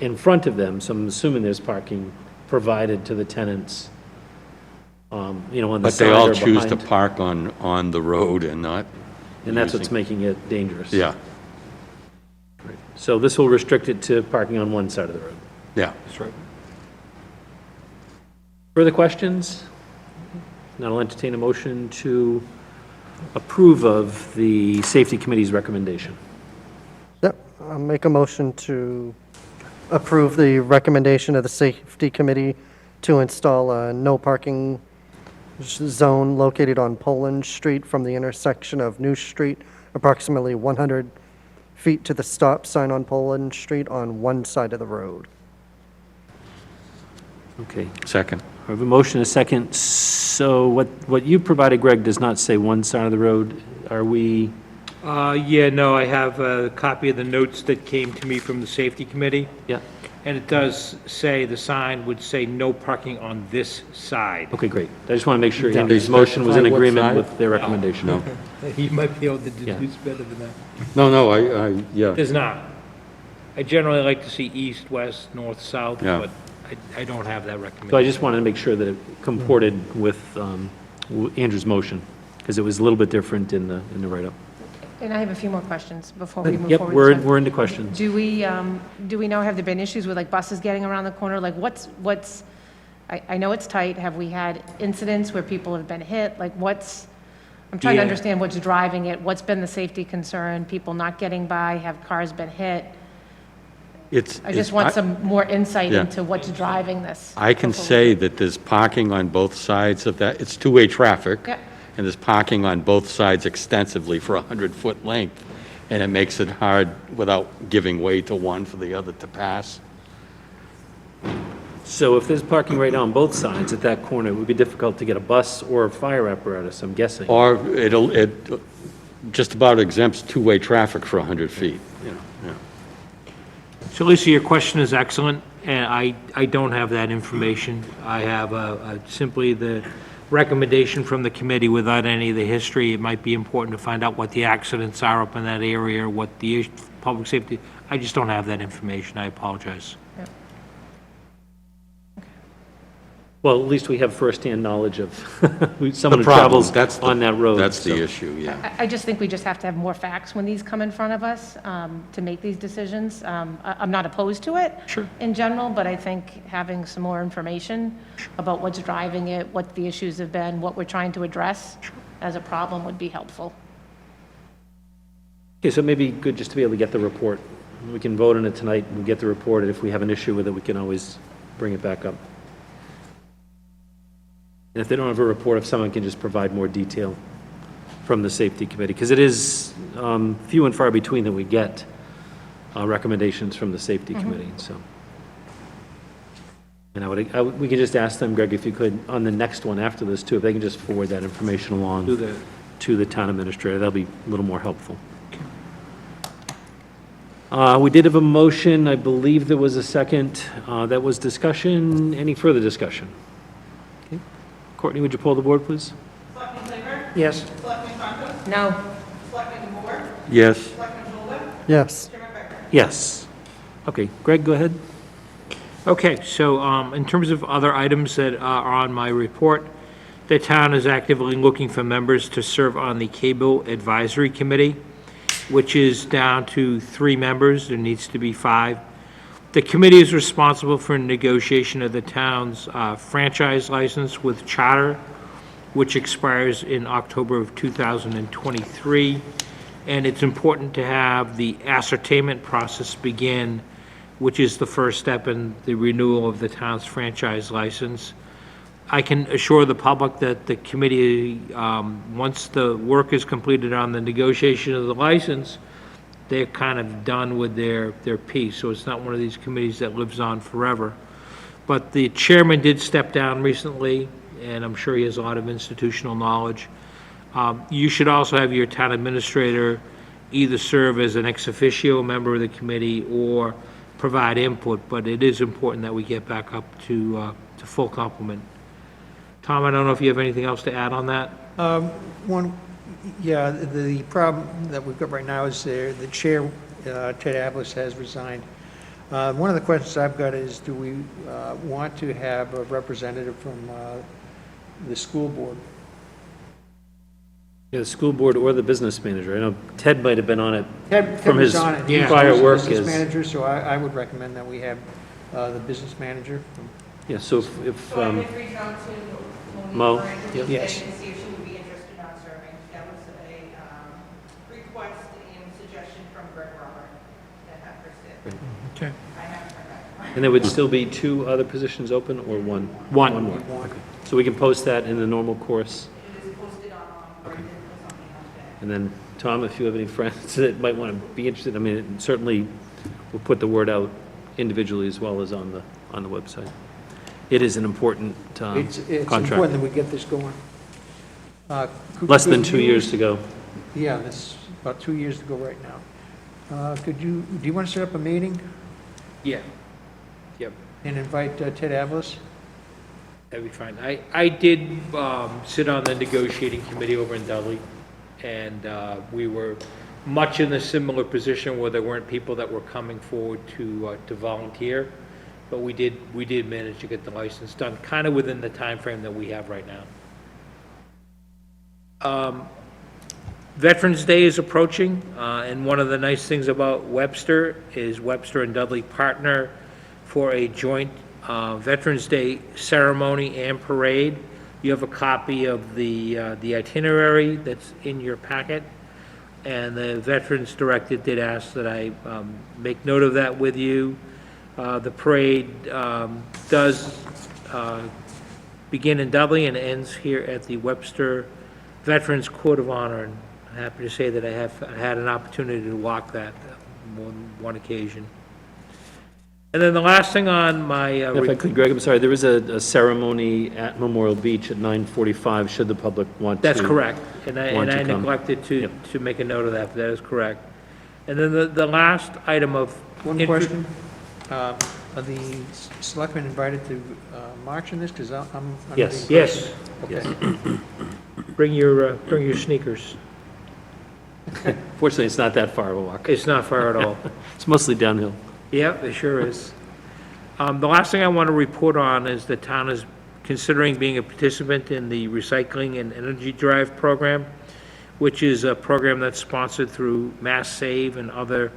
in front of them, so I'm assuming there's parking provided to the tenants, on the but side they or all choose to behind. park on the road and not. And that's what's using- making it dangerous. Yeah, So this will restrict it to parking on one side of the road. yeah. That's right. Further questions? Now I'll entertain a motion to approve of the Safety Committee's recommendation. Yep, I'll make a motion to approve the recommendation of the Safety Committee to install a no parking zone located on Poland Street from the intersection of New Street, approximately 100 feet to the stop sign on Poland Street on one side of the road. Okay, Second. I have a motion, and a second. So what you provided, Greg, does not say one side of the road. Are we, Yeah, no, I have a copy of the notes that came to me from the safety committee, yeah, and it does say, the sign would say no parking on this side. okay, great. I just want to make sure Did Andrew's they motion was in specify what agreement side? with their recommendation. No, You might be able to Yeah. deduce better than that. no, yeah. Does not. I generally like to see east, west, north, south, Yeah. but I don't have that So I recommendation. just wanted to make sure that it comported with Andrew's motion, because it was a little bit different in the write-up. And I have a few more questions before we move Yep, forward. we're into questions. Do we know, have there been issues with like buses getting around the corner? Like what's, I know it's tight. Have we had incidents where people have been hit? Like I'm trying to Yeah. understand what's driving it. What's been the safety concern? People not getting by? Have cars been hit? I just want some more insight Yeah. into what's driving this. I can before we- say that there's parking on both sides of that. It's two-way traffic. Yeah. And there's parking on both sides extensively for a 100-foot length. And it makes it hard without giving way to one for the other to pass. So if there's parking right now on both sides at that corner, it would be difficult to get a bus or a fire apparatus, I'm guessing. Or it just about exempts two-way traffic for 100 feet, you know, yeah. So Lisa, your question is excellent, and I don't have that information. I have simply the recommendation from the committee without any of the history. It might be important to find out what the accidents are up in that area, what the public safety, I just don't have that information. I apologize. Well, at least we have firsthand knowledge of someone who problem, travels that's the- on that road. That's the so. issue, yeah. I just think we just have to have more facts when these come in front of us to make these decisions. I'm not opposed to it in general, but I think having some more information about what's driving it, what the issues have been, what we're trying to address as a problem would be helpful. Okay, so it may be good just to be able to get the report. We can vote on it tonight, and get the report, and if we have an issue with it, we can always bring it back up. And if they don't have a report, if someone can just provide more detail from the safety committee, because it is few and far between that we get recommendations from the safety committee, so. And we can just ask them, Greg, if you could, on the next one after this too, if they can just forward that information along to the town administrator, that'll be a little more helpful. We did have a motion, I believe there was a second, that was discussion. Any further discussion? Okay. Courtney, would you pull the board, please? Selectman Zager? Yes. Selectman Contos? No. Selectman Moore? Yes, Selectman Shulman? Yes. Chairman Becker? Yes. Okay, Greg, go ahead. Okay, so in terms of other items that are on my report, the town is actively looking for members to serve on the Cable Advisory Committee, which is down to 3 members. There needs to be 5. The committee is responsible for negotiation of the town's franchise license with Charter, which expires in October of 2023. And it's important to have the ascertainment process begin, which is the first step in the renewal of the town's franchise license. I can assure the public that the committee, once the work is completed on the negotiation of the license, they're kind of done with their piece. So it's not one of these committees that lives on forever. But the chairman did step down recently, and I'm sure he has a lot of institutional knowledge. You should also have your town administrator either serve as an ex officio member of the committee or provide input, but it is important that we get back up to full complement. Tom, I don't know if you have anything else to add on that? The problem that we've got right now is the chair, Ted Avlis, has resigned. One of the questions I've got is, do we want to have a representative from the school board? Yeah, the school board or the business manager. I know Ted might have been on it Ted from his was on it. He was prior the work business as. manager, so I would recommend that we have the business manager. Yeah, so if So I did reach out to Mo, Monique Moran yep. today Yes. to see if she would be interested in serving. That was a request and suggestion from Greg Robert that have her sit. Okay. I haven't heard back. and there would still be 2 other positions open or one? One. One more. Okay. So we can post that in the normal course. It is posted on, or did put something on today. And then, Tom, if you have any friends that might want to be interested, I mean, it certainly we'll put the word out individually as well as on the website. It is an important It's contract. important that we get this going. Less than Could 2 you- years to go. Yeah, that's about 2 years to go right now. Do you want to set up a meeting Yeah. Yep. and invite Ted Avlis? That'd be fine. I did sit on the negotiating committee over in Dudley, and we were much in a similar position where there weren't people that were coming forward to volunteer, but we did manage to get the license done, kind of within the time frame that we have right now. Veterans Day is approaching, and one of the nice things about Webster is Webster and Dudley partner for a joint Veterans Day ceremony and parade. You have a copy of the itinerary that's in your packet, and the Veterans Director did ask that I make note of that with you. The parade does begin in Dudley and ends here at the Webster Veterans Court of Honor, and I'm happy to say that I have had an opportunity to walk that on one occasion. And then the last thing on my... If I could, Greg, I'm sorry, there is a ceremony at Memorial Beach at 9:45, should the public want to. That's correct, and I want to come. neglected Yep. to make a note of that, but that is correct. And then the last item of. One question. Are the selectmen invited to march in this? Because I'm under the Yes. impression- Yes, Okay. bring your sneakers. Fortunately, it's not that far of a walk. It's not far at all. It's mostly downhill. Yeah, it sure is. The last thing I want to report on is the town is considering being a participant in the Recycling and Energy Drive program, which is a program that's sponsored through Mass Save and other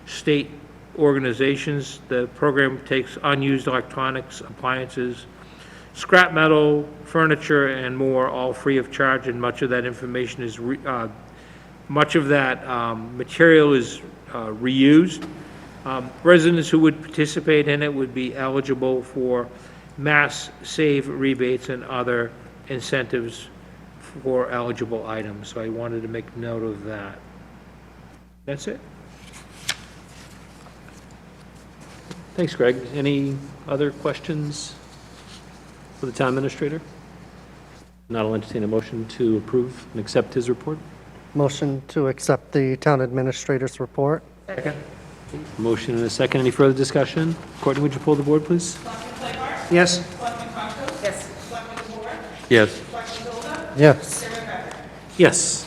state organizations. The program takes unused electronics, appliances, scrap metal, furniture, and more, all free of charge, and much of that information is, much of that material is reused. Residents who would participate in it would be eligible for Mass Save rebates and other incentives for eligible items, so I wanted to make note of that. That's it. Thanks, Greg. Any other questions for the town administrator? Not, I'll entertain a motion to approve and accept his report. Motion to accept the town administrator's report. Second. Motion and a second. Any further discussion? Courtney, would you pull the board, please? Yes. Yes. Yes. Yes. Yes.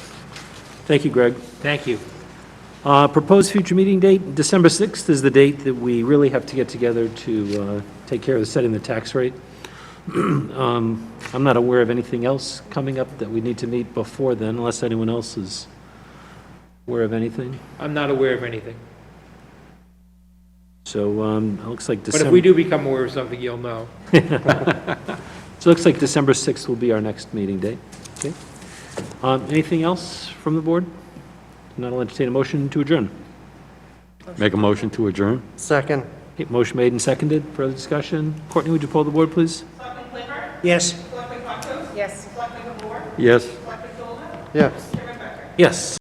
Thank you, Greg. Thank you. Proposed future meeting date, December 6th is the date that we really have to get together to take care of setting the tax rate. I'm not aware of anything else coming up that we need to meet before then, unless anyone else is aware of anything. I'm not aware of anything, So it looks like but December... if we do become aware of something, you'll know. So it looks like December 6th will be our next meeting date. Okay. Anything else from the board? Not, I'll entertain a motion to adjourn. Make a motion to adjourn? Second. Okay, motion made and seconded. Further discussion? Courtney, would you pull the board, please? Yes. Yes. Yes. Yes. Yes.